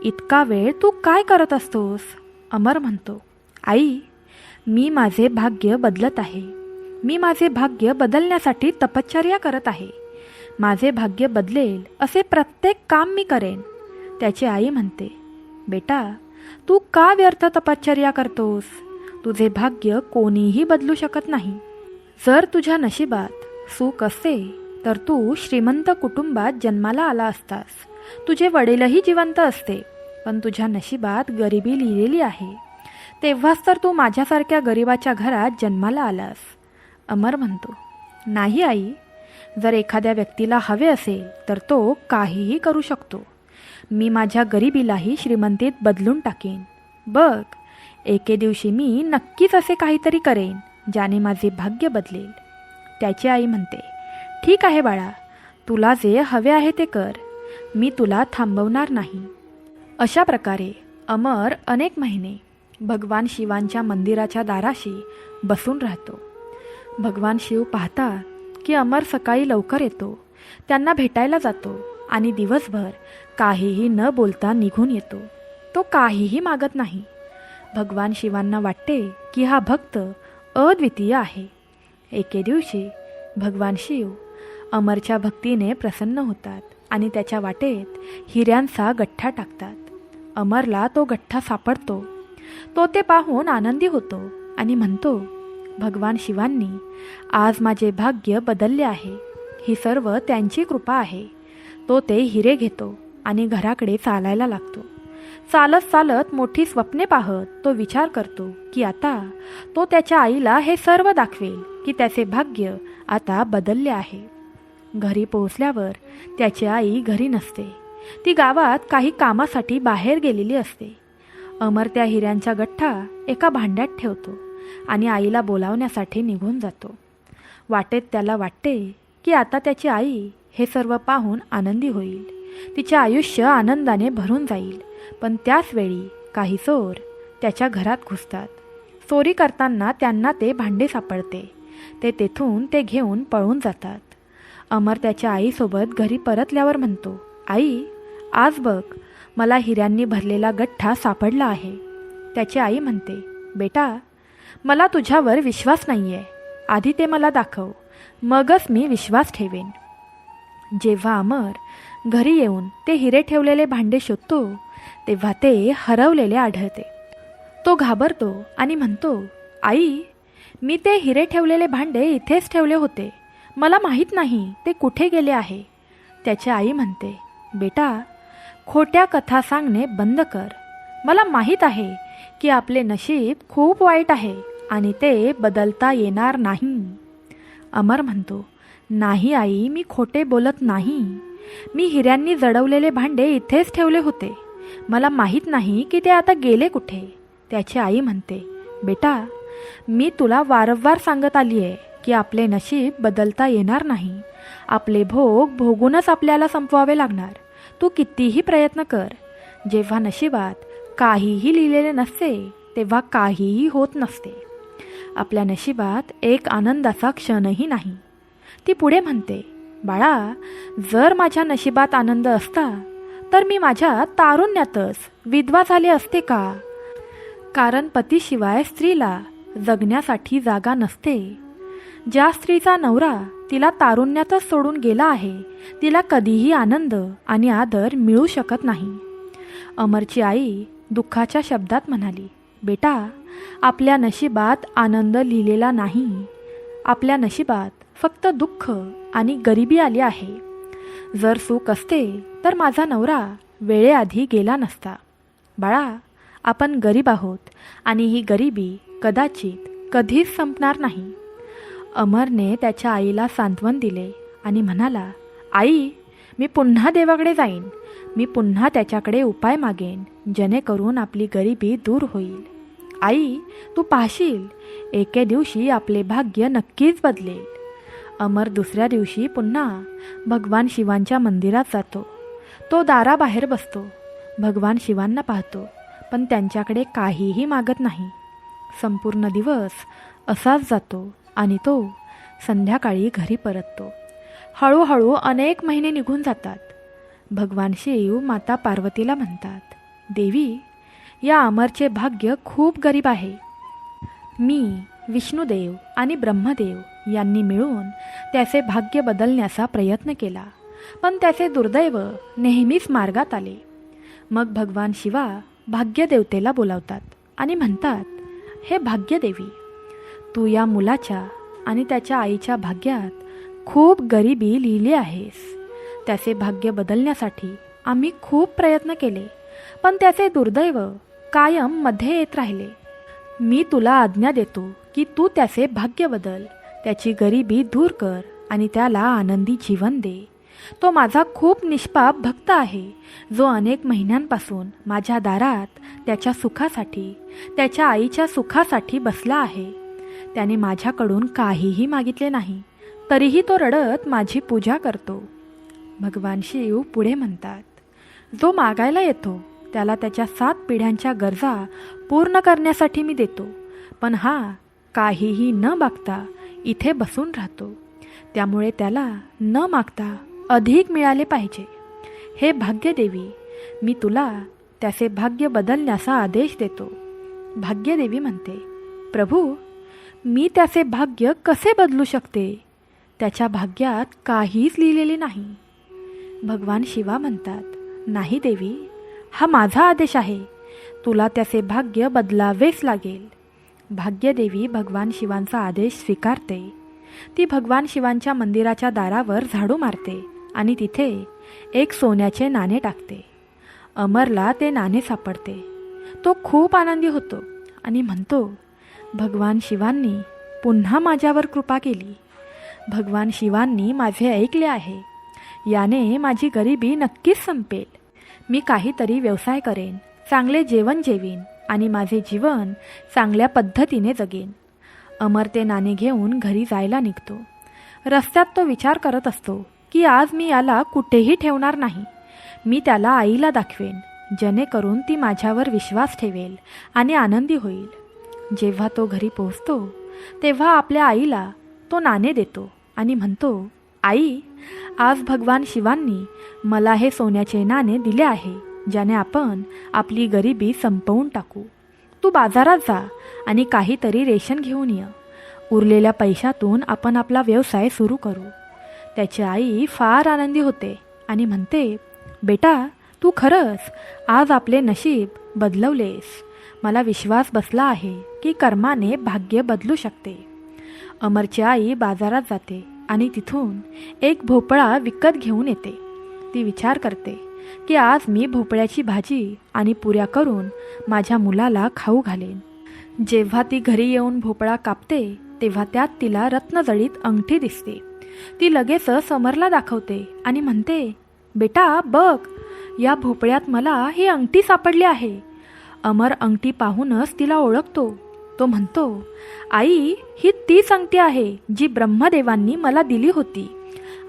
S1: इतका वेळ तू काय करत असतोस? अमर म्हणतो, आई, मी माझे भाग्य बदलत आहे. मी माझे भाग्य बदलण्यासाठी तपश्चर्या करत आहे. माझे भाग्य बदलेल असे प्रत्येक काम मी करेन. त्याची आई म्हणते, बेटा, तू का व्यर्थ तपश्चर्या करतोस? तुझे भाग्य कोणीही बदलू शकत नाही. जर तुझ्या नशिबात सुख असते तर तू श्रीमंत कुटुंबात जन्माला आला असतास. तुझे वडीलही जिवंत असते, पण तुझ्या नशिबात गरिबी लिहिलेली आहे. तेव्हाच तर तू माझ्यासारख्या गरिबाच्या घरात जन्माला आलास. अमर म्हणतो, नाही आई, जर एखाद्या व्यक्तीला हवे असेल तर तो काहीही करू शकतो. मी माझ्या गरिबीलाही श्रीमंतीत बदलून टाकेन. बघ, एके दिवशी मी नक्कीच असे काहीतरी करेन ज्याने माझे भाग्य बदलेल. त्याची आई म्हणते, ठीक आहे बाळा, तुला जे हवे आहे ते कर. मी तुला थांबवणार नाही. अशा प्रकारे अमर अनेक महिने भगवान शिवांच्या मंदिराच्या दाराशी बसून राहतो. भगवान शिव पाहतात की अमर सकाळी लवकर येतो, त्यांना भेटायला जातो आणि दिवसभर काहीही न बोलता निघून येतो. तो काहीही मागत नाही. भगवान शिवांना वाटते की हा भक्त अद्वितीय आहे. एके दिवशी भगवान शिव अमरच्या भक्तीने प्रसन्न होतात आणि त्याच्या वाटेत हिऱ्यांचा गठ्ठा टाकतात. अमरला तो गठ्ठा सापडतो. तो ते पाहून आनंदी होतो आणि म्हणतो, भगवान शिवांनी आज माझे भाग्य बदलले आहे. ही सर्व त्यांची कृपा आहे. तो ते हिरे घेतो आणि घराकडे चालायला लागतो. चालत चालत मोठी स्वप्ने पाहत तो विचार करतो की आता तो त्याच्या आईला हे सर्व दाखवेल की त्याचे भाग्य आता बदलले आहे. घरी पोहोचल्यावर त्याची आई घरी नसते. ती गावात काही कामासाठी बाहेर गेलेली असते. अमर त्या हिऱ्यांचा गठ्ठा एका भांड्यात ठेवतो आणि आईला बोलावण्यासाठी निघून जातो. वाटेत त्याला वाटते की आता त्याची आई हे सर्व पाहून आनंदी होईल. तिचे आयुष्य आनंदाने भरून जाईल. पण त्याच वेळी काही चोर त्याच्या घरात घुसतात. चोरी करताना त्यांना ते भांडे सापडते. ते तेथून ते घेऊन पळून जातात. अमर त्याच्या आईसोबत घरी परतल्यावर म्हणतो, आई, आज बघ, मला हिऱ्यांनी भरलेला गठ्ठा सापडला आहे. त्याची आई म्हणते, बेटा, मला तुझ्यावर विश्वास नाही आहे. आधी ते मला दाखव, मगच मी विश्वास ठेवेन. जेव्हा अमर घरी येऊन ते हिरे ठेवलेले भांडे शोधतो तेव्हा ते हरवलेले आढळते. तो घाबरतो आणि म्हणतो, आई, मी ते हिरे ठेवलेले भांडे इथेच ठेवले होते. मला माहीत नाही ते कुठे गेले आहे. त्याची आई म्हणते, बेटा, खोट्या कथा सांगणे बंद कर. मला माहीत आहे की आपले नशीब खूप वाईट आहे आणि ते बदलता येणार नाही. अमर म्हणतो, नाही आई, मी खोटे बोलत नाही. मी हिऱ्यांनी जडवलेले भांडे इथेच ठेवले होते. मला माहीत नाही की ते आता गेले कुठे. त्याची आई म्हणते, बेटा, मी तुला वारंवार सांगत आली आहे की आपले नशीब बदलता येणार नाही. आपले भोग भोगूनच आपल्याला संपवावे लागणार. तू कितीही प्रयत्न कर. जेव्हा नशिबात काहीही लिहिलेले नसते तेव्हा काहीही होत नसते. आपल्या नशिबात एक आनंदाचा क्षणही नाही. ती पुढे म्हणते, बाळा, जर माझ्या नशिबात आनंद असता तर मी माझ्या तारुण्यातच विधवा झाले असते का? कारण पतीशिवाय स्त्रीला जगण्यासाठी जागा नसते. ज्या स्त्रीचा नवरा तिला तारुण्यातच सोडून गेला आहे तिला कधीही आनंद आणि आदर मिळू शकत नाही. अमरची आई दुःखाच्या शब्दात म्हणाली, बेटा, आपल्या नशिबात आनंद लिहिलेला नाही. आपल्या नशिबात फक्त दुःख आणि गरिबी आली आहे. जर सुख असते तर माझा नवरा वेळेआधी गेला नसता. बाळा, आपण गरीब आहोत आणि ही गरिबी कदाचित कधीच संपणार नाही. अमरने त्याच्या आईला सांत्वन दिले आणि म्हणाला, आई, मी पुन्हा देवाकडे जाईन. मी पुन्हा त्याच्याकडे उपाय मागेन जेणेकरून आपली गरिबी दूर होईल. आई, तू पाहशील, एके दिवशी आपले भाग्य नक्कीच बदलेल. अमर दुसऱ्या दिवशी पुन्हा भगवान शिवांच्या मंदिरात जातो. तो दाराबाहेर बसतो. भगवान शिवांना पाहतो, पण त्यांच्याकडे काहीही मागत नाही. संपूर्ण दिवस असाच जातो आणि तो संध्याकाळी घरी परततो. हळूहळू अनेक महिने निघून जातात. भगवान शिव माता पार्वतीला म्हणतात, देवी, या अमरचे भाग्य खूप गरीब आहे. मी, विष्णुदेव आणि ब्रह्मदेव यांनी मिळून त्याचे भाग्य बदलण्याचा प्रयत्न केला, पण त्याचे दुर्दैव नेहमीच मार्गात आले. मग भगवान शिवा भाग्यदेवतेला बोलावतात आणि म्हणतात, हे भाग्यदेवी, तू या मुलाच्या आणि त्याच्या आईच्या भाग्यात खूप गरिबी लिहिली आहेस. त्याचे भाग्य बदलण्यासाठी आम्ही खूप प्रयत्न केले, पण त्याचे दुर्दैव कायम मध्ये येत राहिले. मी तुला आज्ञा देतो की तू त्याचे भाग्य बदल, त्याची गरिबी दूर कर आणि त्याला आनंदी जीवन दे. तो माझा खूप निष्पाप भक्त आहे, जो अनेक महिन्यांपासून माझ्या दारात त्याच्या सुखासाठी, त्याच्या आईच्या सुखासाठी बसला आहे. त्याने माझ्याकडून काहीही मागितले नाही, तरीही तो रडत माझी पूजा करतो. भगवान शिव पुढे म्हणतात, जो मागायला येतो त्याला त्याच्या 7 पिढ्यांच्या गरजा पूर्ण करण्यासाठी मी देतो, पण हा काहीही न मागता इथे बसून राहतो. त्यामुळे त्याला न मागता अधिक मिळाले पाहिजे. हे भाग्यदेवी, मी तुला त्याचे भाग्य बदलण्याचा आदेश देतो. भाग्यदेवी म्हणते, प्रभू, मी त्याचे भाग्य कसे बदलू शकते? त्याच्या भाग्यात काहीच लिहिलेले नाही. भगवान शिवा म्हणतात, नाही देवी, हा माझा आदेश आहे. तुला त्याचे भाग्य बदलावेच लागेल. भाग्यदेवी भगवान शिवांचा आदेश स्वीकारते. ती भगवान शिवांच्या मंदिराच्या दारावर झाडू मारते आणि तिथे एक सोन्याचे नाणे टाकते. अमरला ते नाणे सापडते. तो खूप आनंदी होतो आणि म्हणतो, भगवान शिवांनी पुन्हा माझ्यावर कृपा केली. भगवान शिवांनी माझे ऐकले आहे. याने माझी गरिबी नक्कीच संपेल. मी काहीतरी व्यवसाय करेन, चांगले जेवण जेवीन आणि माझे जीवन चांगल्या पद्धतीने जगेन. अमर ते नाणे घेऊन घरी जायला निघतो. रस्त्यात तो विचार करत असतो की आज मी याला कुठेही ठेवणार नाही. मी त्याला आईला दाखवेन, जेणेकरून ती माझ्यावर विश्वास ठेवेल आणि आनंदी होईल. जेव्हा तो घरी पोहोचतो तेव्हा आपल्या आईला तो नाणे देतो आणि म्हणतो, आई, आज भगवान शिवांनी मला हे सोन्याचे नाणे दिले आहे, ज्याने आपण आपली गरिबी संपवून टाकू. तू बाजारात जा आणि काहीतरी रेशन घेऊन ये. उरलेल्या पैशातून आपण आपला व्यवसाय सुरू करू. त्याची आई फार आनंदी होते आणि म्हणते, बेटा, तू खरंच आज आपले नशीब बदलवलेस. मला विश्वास बसला आहे की कर्माने भाग्य बदलू शकते. अमरची आई बाजारात जाते आणि तिथून एक भोपळा विकत घेऊन येते. ती विचार करते की आज मी भोपळ्याची भाजी आणि पुऱ्या करून माझ्या मुलाला खाऊ घालेन. जेव्हा ती घरी येऊन भोपळा कापते तेव्हा त्यात तिला रत्नजडित अंगठी दिसते. ती लगेचच अमरला दाखवते आणि म्हणते, बेटा बघ, या भोपळ्यात मला ही अंगठी सापडली आहे. अमर अंगठी पाहूनच तिला ओळखतो. तो म्हणतो, आई, ही तीच अंगठी आहे जी ब्रह्मदेवांनी मला दिली होती.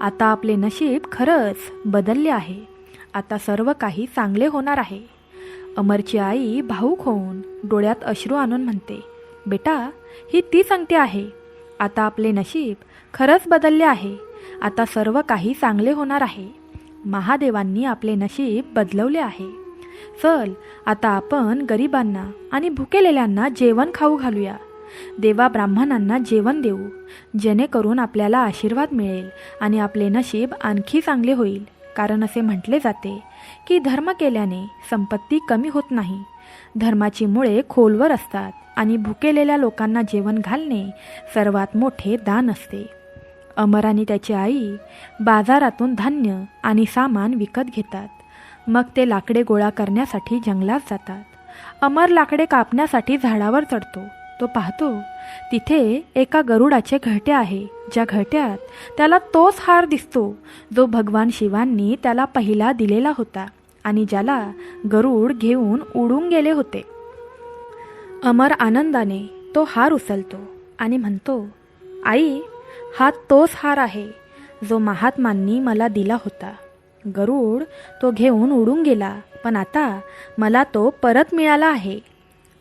S1: आता आपले नशीब खरंच बदलले आहे. आता सर्व काही चांगले होणार आहे. अमरची आई भावूक होऊन डोळ्यात अश्रू आणून म्हणते, बेटा, ही तीच अंगठी आहे. आता आपले नशीब खरंच बदलले आहे. आता सर्व काही चांगले होणार आहे. महादेवांनी आपले नशीब बदलवले आहे. चल, आता आपण गरिबांना आणि भुकेलेल्यांना जेवण खाऊ घालूया. देवा ब्राह्मणांना जेवण देऊ, जेणेकरून आपल्याला आशीर्वाद मिळेल आणि आपले नशीब आणखी चांगले होईल. कारण असे म्हटले जाते की धर्म केल्याने संपत्ती कमी होत नाही. धर्माची मुळे खोलवर असतात आणि भुकेलेल्या लोकांना जेवण घालणे सर्वात मोठे दान असते. अमर आणि त्याची आई बाजारातून धान्य आणि सामान विकत घेतात. मग ते लाकडे गोळा करण्यासाठी जंगलात जातात. अमर लाकडे कापण्यासाठी झाडावर चढतो. तो पाहतो तिथे एका गरुडाचे घरटे आहे, ज्या घरट्यात त्याला तोच हार दिसतो जो भगवान शिवांनी त्याला पहिला दिलेला होता आणि ज्याला गरुड घेऊन उडून गेले होते. अमर आनंदाने तो हार उचलतो आणि म्हणतो, आई, हा तोच हार आहे जो महात्मांनी मला दिला होता. गरुड तो घेऊन उडून गेला, पण आता मला तो परत मिळाला आहे.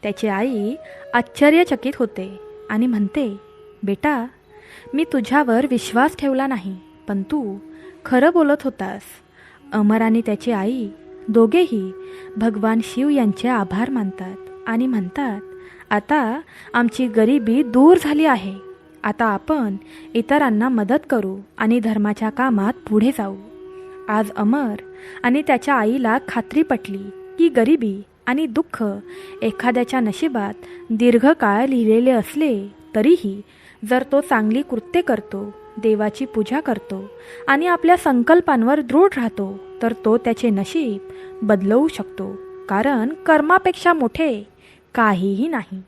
S1: त्याची आई आश्चर्यचकित होते आणि म्हणते, बेटा, मी तुझ्यावर विश्वास ठेवला नाही, पण तू खरं बोलत होतास. अमर आणि त्याची आई दोघेही भगवान शिव यांचे आभार मानतात आणि म्हणतात, आता आमची गरिबी दूर झाली आहे. आता आपण इतरांना मदत करू आणि धर्माच्या कामात पुढे जाऊ. आज अमर आणि त्याच्या आईला खात्री पटली की गरिबी आणि दुःख एखाद्याच्या नशिबात दीर्घकाळ लिहिलेले असले तरीही जर तो चांगली कृत्ये करतो, देवाची पूजा करतो आणि आपल्या संकल्पांवर दृढ राहतो, तर तो त्याचे नशीब बदलवू शकतो. कारण कर्मापेक्षा मोठे काहीही नाही.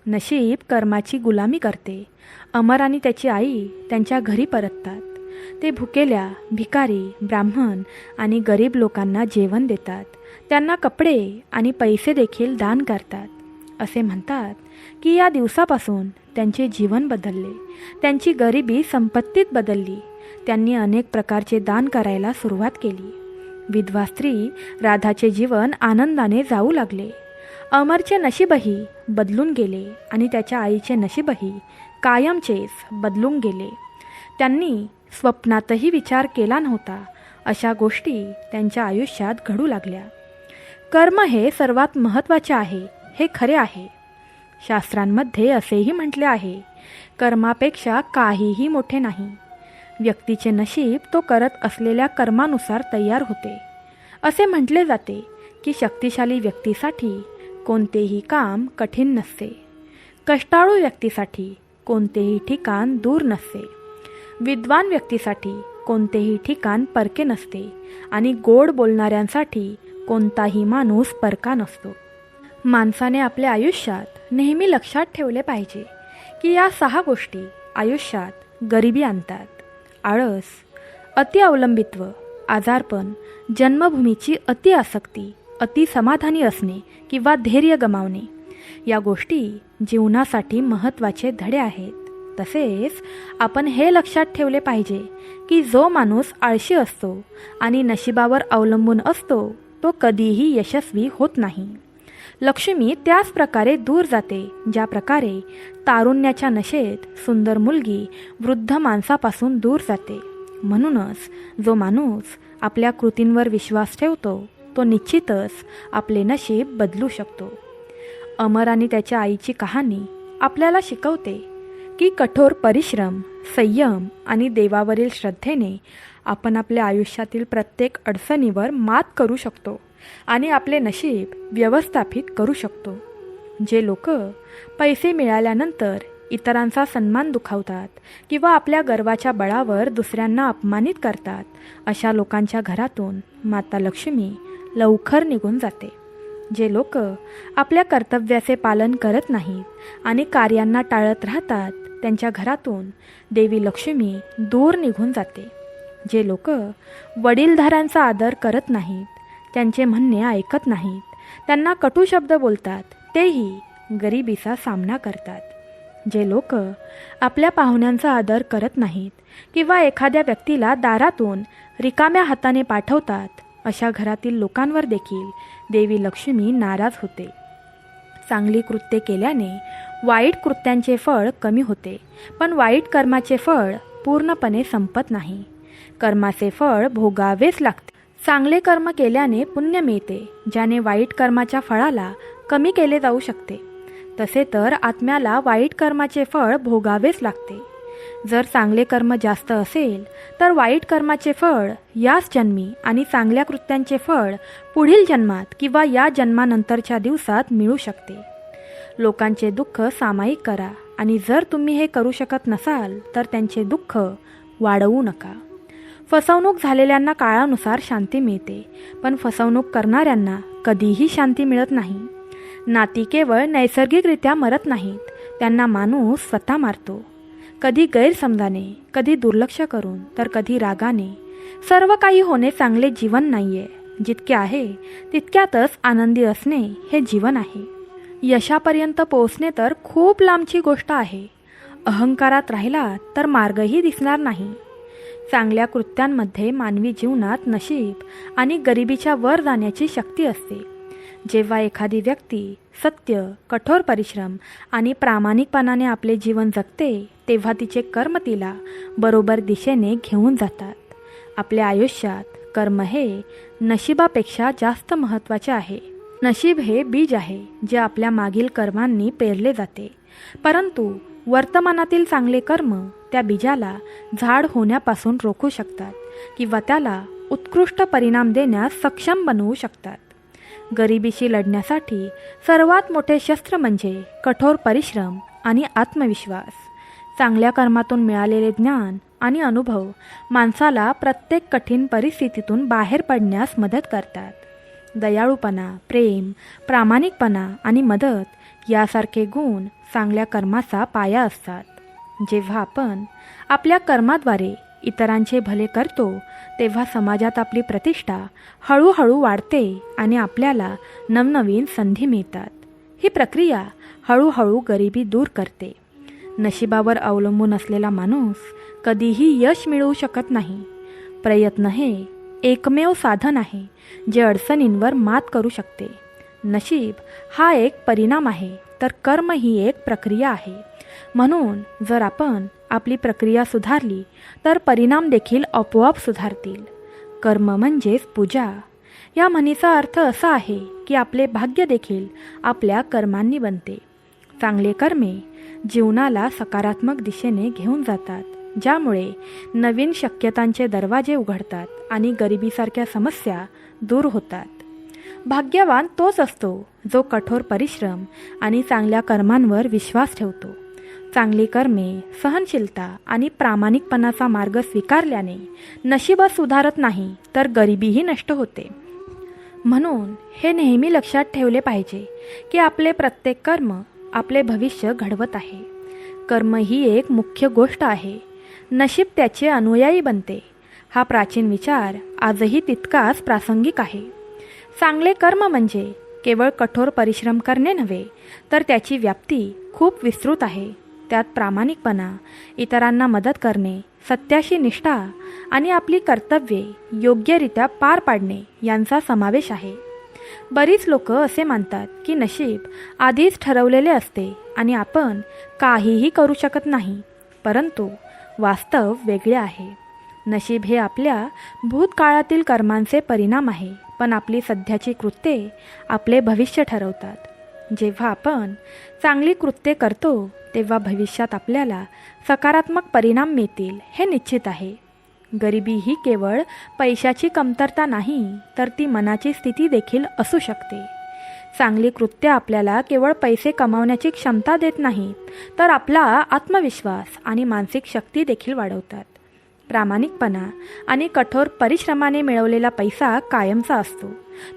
S1: नशीब कर्माची गुलामी करते. अमर आणि त्याची आई त्यांच्या घरी परततात. ते भुकेल्या, भिकारी, ब्राह्मण आणि गरीब लोकांना जेवण देतात. त्यांना कपडे आणि पैसे देखील दान करतात. असे म्हणतात की या दिवसापासून त्यांचे जीवन बदलले. त्यांची गरिबी संपत्तीत बदलली. त्यांनी अनेक प्रकारचे दान करायला सुरुवात केली. विधवा स्त्री राधाचे जीवन आनंदाने जाऊ लागले. अमरचे नशीबही बदलून गेले आणि त्याच्या आईचे नशीबही कायमचेच बदलून गेले. त्यांनी स्वप्नातही विचार केला नव्हता अशा गोष्टी त्यांच्या आयुष्यात घडू लागल्या. कर्म हे सर्वात महत्त्वाचे आहे, हे खरे आहे. शास्त्रांमध्ये असेही म्हटले आहे, कर्मापेक्षा काहीही मोठे नाही. व्यक्तीचे नशीब तो करत असलेल्या कर्मानुसार तयार होते. असे म्हटले जाते की शक्तिशाली व्यक्तीसाठी कोणतेही काम कठीण नसते. कष्टाळू व्यक्तीसाठी कोणतेही ठिकाण दूर नसते. विद्वान व्यक्तीसाठी कोणतेही ठिकाण परके नसते आणि गोड बोलणाऱ्यांसाठी कोणताही माणूस परका नसतो. माणसाने आपल्या आयुष्यात नेहमी लक्षात ठेवले पाहिजे की या 6 गोष्टी आयुष्यात गरिबी आणतात. आळस, अतिअवलंबित्व, आजारपण, जन्मभूमीची अति आसक्ती, अति समाधानी असणे किंवा धैर्य गमावणे. या गोष्टी जीवनासाठी महत्त्वाचे धडे आहेत. तसेच आपण हे लक्षात ठेवले पाहिजे की जो माणूस आळशी असतो आणि नशिबावर अवलंबून असतो तो कधीही यशस्वी होत नाही. लक्ष्मी त्याच प्रकारे दूर जाते ज्या प्रकारे तारुण्याच्या नशेत सुंदर मुलगी वृद्ध माणसापासून दूर जाते. म्हणूनच जो माणूस आपल्या कृतींवर विश्वास ठेवतो तो निश्चितच आपले नशीब बदलू शकतो. अमर आणि त्याच्या आईची कहाणी आपल्याला शिकवते की कठोर परिश्रम, संयम आणि देवावरील श्रद्धेने आपण आपल्या आयुष्यातील प्रत्येक अडचणीवर मात करू शकतो आणि आपले नशीब व्यवस्थापित करू शकतो. जे लोक पैसे मिळाल्यानंतर इतरांचा सन्मान दुखावतात किंवा आपल्या गर्वाच्या बळावर दुसऱ्यांना अपमानित करतात, अशा लोकांच्या घरातून माता लक्ष्मी लवकर निघून जाते. जे लोक आपल्या कर्तव्याचे पालन करत नाहीत आणि कार्यांना टाळत राहतात, त्यांच्या घरातून देवी लक्ष्मी दूर निघून जाते. जे लोक वडीलधाऱ्यांचा आदर करत नाहीत, त्यांचे म्हणणे ऐकत नाहीत, त्यांना कटू शब्द बोलतात, तेही गरिबीचा सामना करतात. जे लोक आपल्या पाहुण्यांचा आदर करत नाहीत किंवा एखाद्या व्यक्तीला दारातून रिकाम्या हाताने पाठवतात, अशा घरातील लोकांवर देखील देवी लक्ष्मी नाराज होते. चांगली कृत्ये केल्याने वाईट कृत्यांचे फळ कमी होते, पण वाईट कर्माचे फळ पूर्णपणे संपत नाही. कर्माचे फळ भोगावेच लागते. चांगले कर्म केल्याने पुण्य मिळते, ज्याने वाईट कर्माच्या फळाला कमी केले जाऊ शकते. तसे तर आत्म्याला वाईट कर्माचे फळ भोगावेच लागते. जर चांगले कर्म जास्त असेल तर वाईट कर्माचे फळ याच जन्मी आणि चांगल्या कृत्यांचे फळ पुढील जन्मात किंवा या जन्मानंतरच्या दिवसात मिळू शकते. लोकांचे दुःख सामायिक करा आणि जर तुम्ही हे करू शकत नसाल तर त्यांचे दुःख वाढवू नका. फसवणूक झालेल्यांना काळानुसार शांती मिळते, पण फसवणूक करणाऱ्यांना कधीही शांती मिळत नाही. नाती केवळ नैसर्गिकरित्या मरत नाहीत, त्यांना माणूस स्वतः मारतो. कधी गैरसमजाने, कधी दुर्लक्ष करून, तर कधी रागाने. सर्व काही होणे चांगले जीवन नाहीये. जितके आहे तितक्यातच आनंदी असणे हे जीवन आहे. यशापर्यंत पोहोचणे तर खूप लांबची गोष्ट आहे. अहंकारात राहिला तर मार्गही दिसणार नाही. चांगल्या कृत्यांमध्ये मानवी जीवनात नशीब आणि गरिबीच्या वर जाण्याची शक्ती असते. जेव्हा एखादी व्यक्ती सत्य, कठोर परिश्रम आणि प्रामाणिकपणाने आपले जीवन जगते, तेव्हा तिचे कर्म तिला बरोबर दिशेने घेऊन जातात. आपल्या आयुष्यात कर्म हे नशिबापेक्षा जास्त महत्त्वाचे आहे. नशीब हे बीज आहे जे आपल्या मागील कर्मांनी पेरले जाते, परंतु वर्तमानातील चांगले कर्म त्या बीजाला झाड होण्यापासून रोखू शकतात किंवा त्याला उत्कृष्ट परिणाम देण्यास सक्षम बनवू शकतात. गरिबीशी लढण्यासाठी सर्वात मोठे शस्त्र म्हणजे कठोर परिश्रम आणि आत्मविश्वास. चांगल्या कर्मातून मिळालेले ज्ञान आणि अनुभव माणसाला प्रत्येक कठीण परिस्थितीतून बाहेर पडण्यास मदत करतात. दयाळूपणा, प्रेम, प्रामाणिकपणा आणि मदत यासारखे गुण चांगल्या कर्माचा पाया असतात. जेव्हा आपण आपल्या कर्माद्वारे इतरांचे भले करतो, तेव्हा समाजात आपली प्रतिष्ठा हळूहळू वाढते आणि आपल्याला नवनवीन संधी मिळतात. ही प्रक्रिया हळूहळू गरिबी दूर करते. नशिबावर अवलंबून असलेला माणूस कधीही यश मिळवू शकत नाही. प्रयत्न हे एकमेव साधन आहे जे अडचणींवर मात करू शकते. नशीब हा एक परिणाम आहे, तर कर्म ही एक प्रक्रिया आहे. म्हणून जर आपण आपली प्रक्रिया सुधारली तर परिणाम देखील आपोआप सुधारतील. कर्म म्हणजेच पूजा. या म्हणीचा अर्थ असा आहे की आपले भाग्य देखील आपल्या कर्मांनी बनते. चांगले कर्मे जीवनाला सकारात्मक दिशेने घेऊन जातात, ज्यामुळे नवीन शक्यतांचे दरवाजे उघडतात आणि गरिबीसारख्या समस्या दूर होतात. भाग्यवान तोच असतो जो कठोर परिश्रम आणि चांगल्या कर्मांवर विश्वास ठेवतो. चांगली कर्मे, सहनशीलता आणि प्रामाणिकपणाचा मार्ग स्वीकारल्याने नशीबच सुधारत नाही तर गरिबीही नष्ट होते. म्हणून हे नेहमी लक्षात ठेवले पाहिजे की आपले प्रत्येक कर्म आपले भविष्य घडवत आहे. कर्म ही एक मुख्य गोष्ट आहे. नशीब त्याचे अनुयायी बनते. हा प्राचीन विचार आजही तितकाच प्रासंगिक आहे. चांगले कर्म म्हणजे केवळ कठोर परिश्रम करणे नव्हे, तर त्याची व्याप्ती खूप विस्तृत आहे. त्यात प्रामाणिकपणा, इतरांना मदत करणे, सत्याशी निष्ठा आणि आपली कर्तव्ये योग्यरित्या पार पाडणे यांचा समावेश आहे. बरीच लोक असे मानतात की नशीब आधीच ठरवलेले असते आणि आपण काहीही करू शकत नाही, परंतु वास्तव वेगळे आहे. नशीब हे आपल्या भूतकाळातील कर्मांचे परिणाम आहे, पण आपली सध्याची कृत्ये आपले भविष्य ठरवतात. जेव्हा आपण चांगली कृत्ये करतो तेव्हा भविष्यात आपल्याला सकारात्मक परिणाम मिळतील हे निश्चित आहे. गरिबी ही केवळ पैशाची कमतरता नाही, तर ती मनाची स्थिती देखील असू शकते. चांगली कृत्य आपल्याला केवळ पैसे कमावण्याची क्षमता देत नाहीत, तर आपला आत्मविश्वास आणि मानसिक शक्ती देखील वाढवतात. प्रामाणिकपणा आणि कठोर परिश्रमाने मिळवलेला पैसा कायमचा असतो,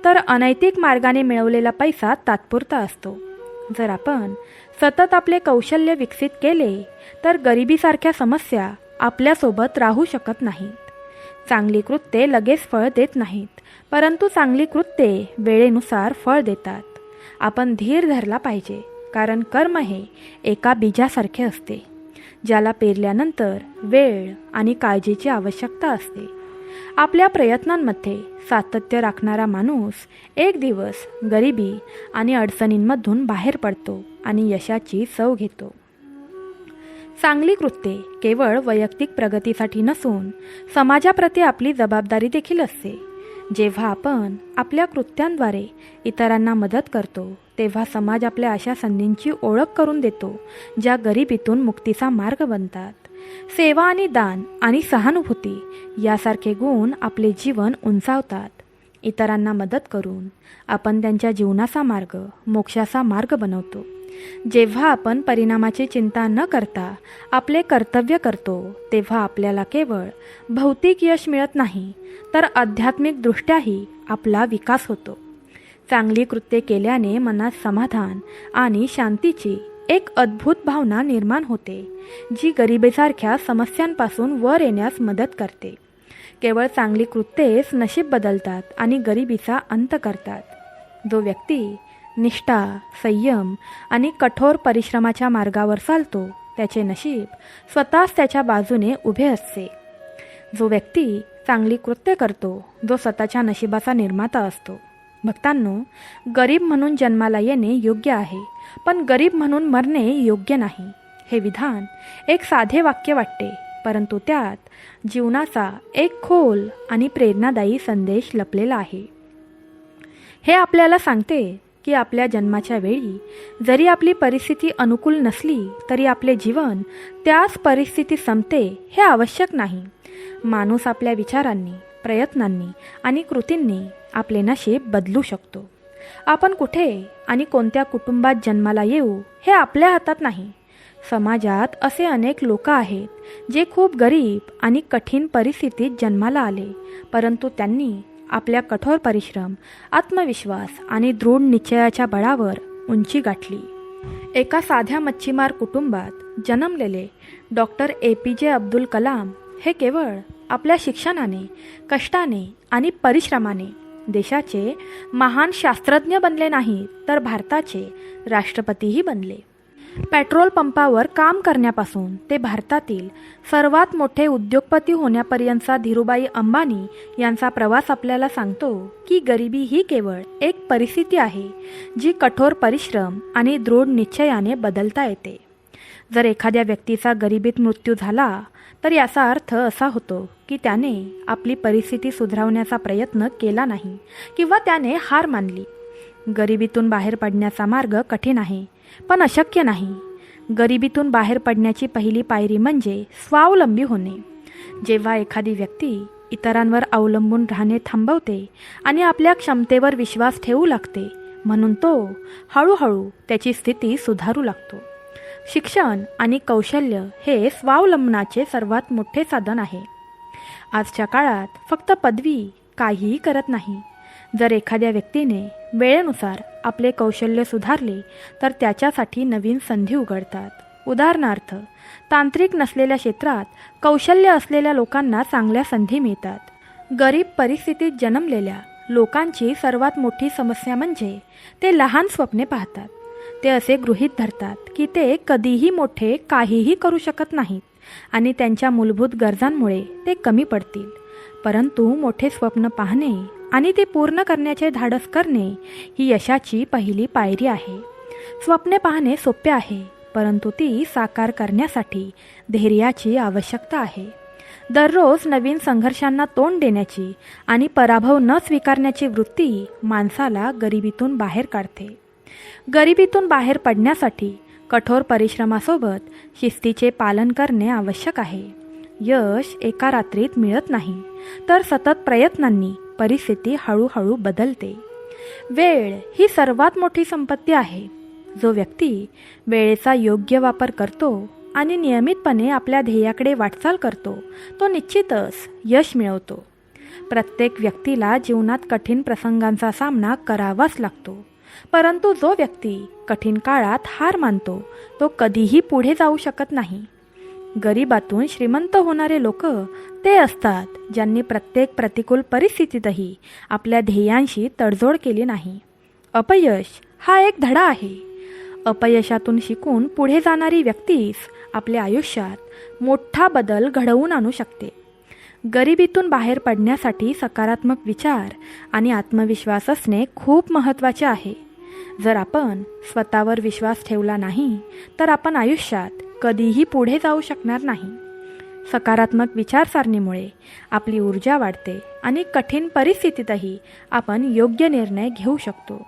S1: तर अनैतिक मार्गाने मिळवलेला पैसा तात्पुरता असतो. जर आपण सतत आपले कौशल्य विकसित केले तर गरिबीसारख्या समस्या आपल्यासोबत राहू शकत नाहीत. चांगली कृत्ये लगेच फळ देत नाहीत, परंतु चांगली कृत्ये वेळेनुसार फळ देतात. आपण धीर धरला पाहिजे, कारण कर्म हे एका बीजासारखे असते, ज्याला पेरल्यानंतर वेळ आणि काळजीची आवश्यकता असते. आपल्या प्रयत्नांमध्ये सातत्य राखणारा माणूस एक दिवस गरिबी आणि अडचणींमधून बाहेर पडतो आणि यशाची चव घेतो. चांगली कृत्ये केवळ वैयक्तिक प्रगतीसाठी नसून समाजाप्रती आपली जबाबदारी देखील असते. जेव्हा आपण आपल्या कृत्यांद्वारे इतरांना मदत करतो, तेव्हा समाज आपल्या अशा संधींची ओळख करून देतो ज्या गरिबीतून मुक्तीचा मार्ग बनतात. सेवा आणि दान आणि सहानुभूती यासारखे गुण आपले जीवन उंचावतात. इतरांना मदत करून आपण त्यांच्या जीवनाचा मार्ग, मोक्षाचा मार्ग बनवतो. जेव्हा आपण परिणामाची चिंता न करता आपले कर्तव्य करतो, तेव्हा आपल्याला केवळ भौतिक यश मिळत नाही, तर आध्यात्मिकदृष्ट्याही आपला विकास होतो. चांगली कृत्ये केल्याने मनात समाधान आणि शांतीची एक अद्भुत भावना निर्माण होते, जी गरिबीसारख्या समस्यांपासून वर येण्यास मदत करते. केवळ चांगली कृत्येच नशीब बदलतात आणि गरिबीचा अंत करतात. जो व्यक्ती निष्ठा, संयम आणि कठोर परिश्रमाच्या मार्गावर चालतो, त्याचे नशीब स्वतःच त्याच्या बाजूने उभे असते. जो व्यक्ती चांगली कृत्य करतो, जो स्वतःच्या नशिबाचा निर्माता असतो. भक्तांनो, गरीब म्हणून जन्माला येणे योग्य आहे, पण गरीब म्हणून मरणे योग्य नाही. हे विधान एक साधे वाक्य वाटते, परंतु त्यात जीवनाचा एक खोल आणि प्रेरणादायी संदेश लपलेला आहे. हे आपल्याला सांगते की आपल्या जन्माच्या वेळी जरी आपली परिस्थिती अनुकूल नसली तरी आपले जीवन त्याच परिस्थितीत संपते हे आवश्यक नाही. माणूस आपल्या विचारांनी, प्रयत्नांनी आणि कृतींनी आपले नशीब बदलू शकतो. आपण कुठे आणि कोणत्या कुटुंबात जन्माला येऊ हे आपल्या हातात नाही. समाजात असे अनेक लोक आहेत जे खूप गरीब आणि कठीण परिस्थितीत जन्माला आले, परंतु त्यांनी आपल्या कठोर परिश्रम, आत्मविश्वास आणि दृढ निश्चयाच्या बळावर उंची गाठली. एका साध्या मच्छीमार कुटुंबात जन्मलेले डॉक्टर APJ अब्दुल कलाम हे केवळ आपल्या शिक्षणाने, कष्टाने आणि परिश्रमाने देशाचे महान शास्त्रज्ञ बनले नाहीत, तर भारताचे राष्ट्रपतीही बनले. पेट्रोल पंपावर काम करण्यापासून ते भारतातील सर्वात मोठे उद्योगपती होण्यापर्यंतचा धीरूभाई अंबानी यांचा प्रवास आपल्याला सांगतो की गरिबी ही केवळ एक परिस्थिती आहे जी कठोर परिश्रम आणि दृढ निश्चयाने बदलता येते. जर एखाद्या व्यक्तीचा गरिबीत मृत्यू झाला तर याचा अर्थ असा होतो की त्याने आपली परिस्थिती सुधारवण्याचा प्रयत्न केला नाही किंवा त्याने हार मानली. गरिबीतून बाहेर पडण्याचा मार्ग कठीण आहे, पण अशक्य नाही. गरिबीतून बाहेर पडण्याची पहिली पायरी म्हणजे स्वावलंबी होणे. जेव्हा एखादी व्यक्ती इतरांवर अवलंबून राहणे थांबवते आणि आपल्या क्षमतेवर विश्वास ठेवू लागते, म्हणून तो हळूहळू त्याची स्थिती सुधारू लागतो. शिक्षण आणि कौशल्य हे स्वावलंबनाचे सर्वात मोठे साधन आहे. आजच्या काळात फक्त पदवी काहीही करत नाही. जर एखाद्या व्यक्तीने वेळेनुसार आपले कौशल्य सुधारले तर त्याच्यासाठी नवीन संधी उघडतात. उदाहरणार्थ, तांत्रिक नसलेल्या क्षेत्रात कौशल्य असलेल्या लोकांना चांगल्या संधी मिळतात. गरीब परिस्थितीत जन्मलेल्या लोकांची सर्वात मोठी समस्या म्हणजे ते लहान स्वप्ने पाहतात. ते असे गृहीत धरतात की ते कधीही मोठे काहीही करू शकत नाहीत आणि त्यांच्या मूलभूत गरजांमुळे ते कमी पडतील. परंतु मोठे स्वप्न पाहणे आणि ते पूर्ण करण्याचे धाडस करणे ही यशाची पहिली पायरी आहे. स्वप्ने पाहणे सोपे आहे, परंतु ती साकार करण्यासाठी धैर्याची आवश्यकता आहे. दररोज नवीन संघर्षांना तोंड देण्याची आणि पराभव न स्वीकारण्याची वृत्ती माणसाला गरिबीतून बाहेर काढते. गरिबीतून बाहेर पडण्यासाठी कठोर परिश्रमासोबत शिस्तीचे पालन करणे आवश्यक आहे. यश एका रात्रीत मिळत नाही, तर सतत प्रयत्नांनी परिस्थिती हळूहळू बदलते. वेळ ही सर्वात मोठी संपत्ती आहे. जो व्यक्ती वेळेचा योग्य वापर करतो आणि नियमितपणे आपल्या ध्येयाकडे वाटचाल करतो, तो निश्चितच यश मिळवतो. प्रत्येक व्यक्तीला जीवनात कठीण प्रसंगांचा सामना करावाच लागतो, परंतु जो व्यक्ती कठीण काळात हार मानतो तो कधीही पुढे जाऊ शकत नाही. गरिबातून श्रीमंत होणारे लोक ते असतात ज्यांनी प्रत्येक प्रतिकूल परिस्थितीतही आपल्या ध्येयांशी तडजोड केली नाही. अपयश हा एक धडा आहे. अपयशातून शिकून पुढे जाणारी व्यक्तीच आपल्या आयुष्यात मोठा बदल घडवून आणू शकते. गरिबीतून बाहेर पडण्यासाठी सकारात्मक विचार आणि आत्मविश्वास असणे खूप महत्त्वाचे आहे. जर आपण स्वतःवर विश्वास ठेवला नाही तर आपण आयुष्यात कधीही पुढे जाऊ शकणार नाही. सकारात्मक विचारसरणीमुळे आपली ऊर्जा वाढते आणि कठीण परिस्थितीतही आपण योग्य निर्णय घेऊ शकतो.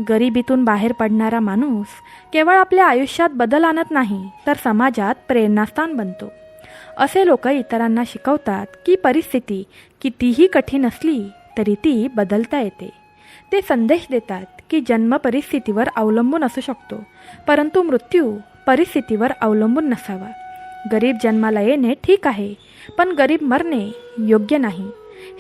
S1: गरिबीतून बाहेर पडणारा माणूस केवळ आपल्या आयुष्यात बदल आणत नाही, तर समाजात प्रेरणास्थान बनतो. असे लोक इतरांना शिकवतात की परिस्थिती कितीही कठीण असली तरी ती बदलता येते. ते संदेश देतात की जन्म परिस्थितीवर अवलंबून असू शकतो, परंतु मृत्यू परिस्थितीवर अवलंबून नसावा. गरीब जन्माला येणे ठीक आहे, पण गरीब मरणे योग्य नाही.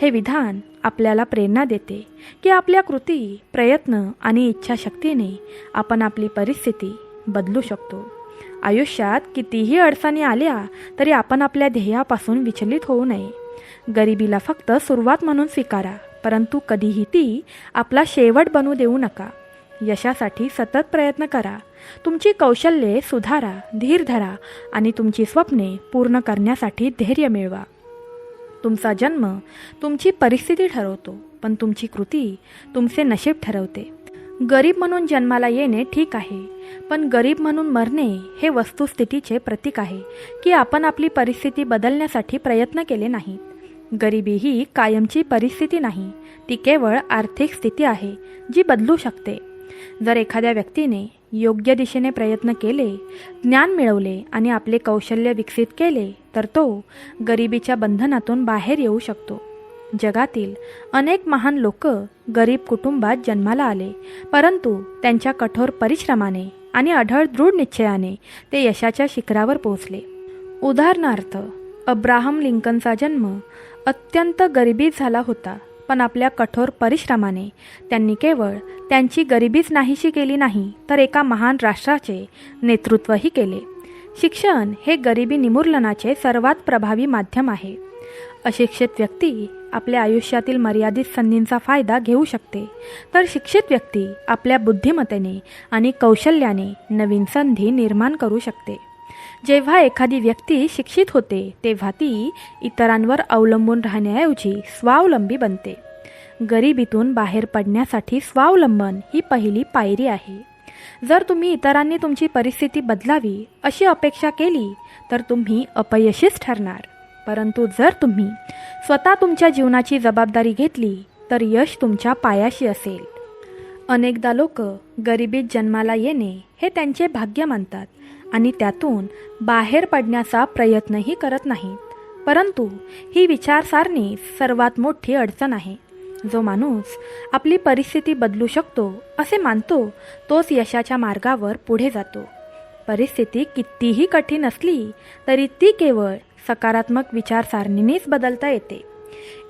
S1: हे विधान आपल्याला प्रेरणा देते की आपल्या कृती, प्रयत्न आणि इच्छाशक्तीने आपण आपली परिस्थिती बदलू शकतो. आयुष्यात कितीही अडचणी आल्या तरी आपण आपल्या ध्येयापासून विचलित होऊ नये. गरिबीला फक्त सुरुवात म्हणून स्वीकारा, परंतु कधीही ती आपला शेवट बनू देऊ नका. यशासाठी सतत प्रयत्न करा. तुमची कौशल्ये सुधारा, धीर धरा आणि तुमची स्वप्ने पूर्ण करण्यासाठी धैर्य मिळवा. तुमचा जन्म तुमची परिस्थिती ठरवतो, पण तुमची कृती तुमचे नशीब ठरवते. गरीब म्हणून जन्माला येणे ठीक आहे, पण गरीब म्हणून मरणे हे वस्तुस्थितीचे प्रतीक आहे की आपण आपली परिस्थिती बदलण्यासाठी प्रयत्न केले नाहीत. गरिबी ही कायमची परिस्थिती नाही, ती केवळ आर्थिक स्थिती आहे जी बदलू शकते. जर एखाद्या व्यक्तीने योग्य दिशेने प्रयत्न केले, ज्ञान मिळवले आणि आपले कौशल्य विकसित केले तर तो गरिबीच्या बंधनातून बाहेर येऊ शकतो. जगातील अनेक महान लोक गरीब कुटुंबात जन्माला आले, परंतु त्यांच्या कठोर परिश्रमाने आणि अढळ दृढ निश्चयाने ते यशाच्या शिखरावर पोहोचले. उदाहरणार्थ, अब्राहम लिंकनचा जन्म अत्यंत गरिबीत झाला होता, पण आपल्या कठोर परिश्रमाने त्यांनी केवळ त्यांची गरिबीच नाहीशी केली नाही, तर एका महान राष्ट्राचे नेतृत्वही केले. शिक्षण हे गरिबी निर्मूलनाचे सर्वात प्रभावी माध्यम आहे. अशिक्षित व्यक्ती आपल्या आयुष्यातील मर्यादित संधींचा फायदा घेऊ शकते, तर शिक्षित व्यक्ती आपल्या बुद्धिमत्तेने आणि कौशल्याने नवीन संधी निर्माण करू शकते. जेव्हा एखादी व्यक्ती शिक्षित होते तेव्हा ती इतरांवर अवलंबून राहण्याऐवजी स्वावलंबी बनते. गरिबीतून बाहेर पडण्यासाठी स्वावलंबन ही पहिली पायरी आहे. जर तुम्ही इतरांनी तुमची परिस्थिती बदलावी अशी अपेक्षा केली तर तुम्ही अपयशीच ठरणार, परंतु जर तुम्ही स्वतः तुमच्या जीवनाची जबाबदारी घेतली तर यश तुमच्या पायाशी असेल. अनेकदा लोक गरिबीत जन्माला येणे हे त्यांचे भाग्य मानतात आणि त्यातून बाहेर पडण्याचा प्रयत्नही करत नाहीत, परंतु ही विचारसारणी सर्वात मोठी अडचण आहे. जो माणूस आपली परिस्थिती बदलू शकतो असे मानतो तोच यशाच्या मार्गावर पुढे जातो. परिस्थिती कितीही कठीण असली तरी ती केवळ सकारात्मक विचारसारणीनेच बदलता येते.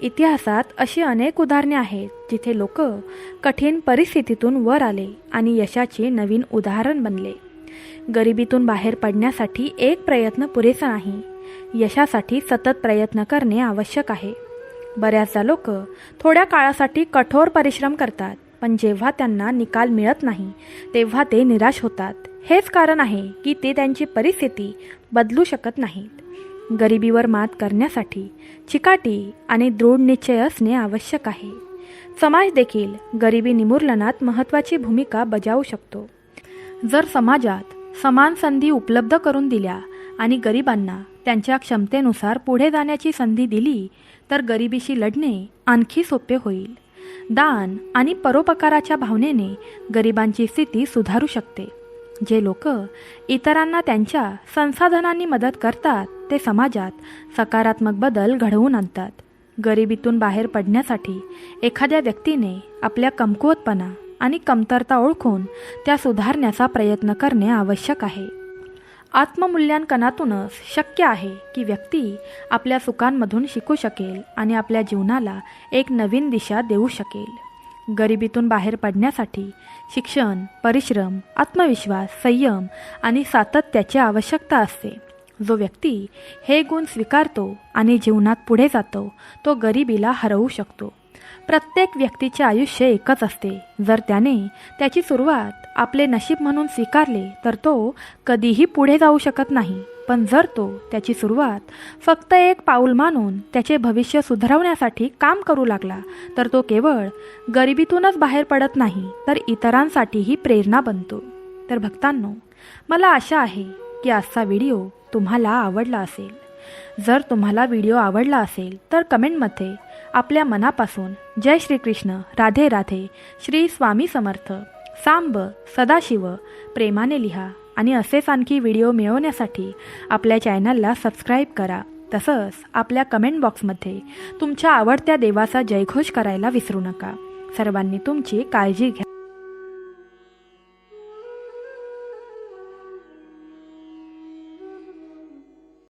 S1: इतिहासात अशी अनेक उदाहरणे आहेत जिथे लोक कठीण परिस्थितीतून वर आले आणि यशाचे नवीन उदाहरण बनले. गरिबीतून बाहेर पडण्यासाठी एक प्रयत्न पुरेसा नाही, यशासाठी सतत प्रयत्न करणे आवश्यक आहे. बऱ्याचदा लोक थोड्या काळासाठी कठोर परिश्रम करतात, पण जेव्हा त्यांना निकाल मिळत नाही तेव्हा ते निराश होतात. हेच कारण आहे की ते त्यांची परिस्थिती बदलू शकत नाहीत. गरिबीवर मात करण्यासाठी चिकाटी आणि दृढ निश्चय असणे आवश्यक आहे. समाज देखील गरिबी निर्मूलनात महत्त्वाची भूमिका बजावू शकतो. जर समाजात समान संधी उपलब्ध करून दिल्या आणि गरिबांना त्यांच्या क्षमतेनुसार पुढे जाण्याची संधी दिली तर गरिबीशी लढणे आणखी सोपे होईल. दान आणि परोपकाराच्या भावनेने गरिबांची स्थिती सुधारू शकते. जे लोक इतरांना त्यांच्या संसाधनांनी मदत करतात ते समाजात सकारात्मक बदल घडवून आणतात. गरिबीतून बाहेर पडण्यासाठी एखाद्या व्यक्तीने आपल्या कमकुवतपणा आणि कमतरता ओळखून त्या सुधारण्याचा प्रयत्न करणे आवश्यक आहे. आत्ममूल्यांकनातूनच शक्य आहे की व्यक्ती आपल्या चुकांमधून शिकू शकेल आणि आपल्या जीवनाला एक नवीन दिशा देऊ शकेल. गरिबीतून बाहेर पडण्यासाठी शिक्षण, परिश्रम, आत्मविश्वास, संयम आणि सातत्याची आवश्यकता असते. जो व्यक्ती हे गुण स्वीकारतो आणि जीवनात पुढे जातो तो गरिबीला हरवू शकतो. प्रत्येक व्यक्तीचे आयुष्य एकच असते. जर त्याने त्याची सुरुवात आपले नशीब म्हणून स्वीकारले तर तो कधीही पुढे जाऊ शकत नाही, पण जर तो त्याची सुरुवात फक्त एक पाऊल मानून त्याचे भविष्य सुधारवण्यासाठी काम करू लागला तर तो केवळ गरिबीतूनच बाहेर पडत नाही तर इतरांसाठीही प्रेरणा बनतो. तर भक्तांनो, मला आशा आहे की आजचा व्हिडिओ तुम्हाला आवडला असेल. जर तुम्हाला व्हिडिओ आवडला असेल तर कमेंटमध्ये आपल्या मनापासून जय श्रीकृष्ण, राधे राधे, श्री स्वामी समर्थ, सांब, सदाशिव प्रेमाने लिहा आणि असेच आणखी व्हिडिओ मिळवण्यासाठी आपल्या चॅनलला सबस्क्राईब करा. तसंच आपल्या कमेंट बॉक्समध्ये तुमच्या आवडत्या देवाचा जयघोष करायला विसरू नका. सर्वांनी तुमची काळजी घ्या.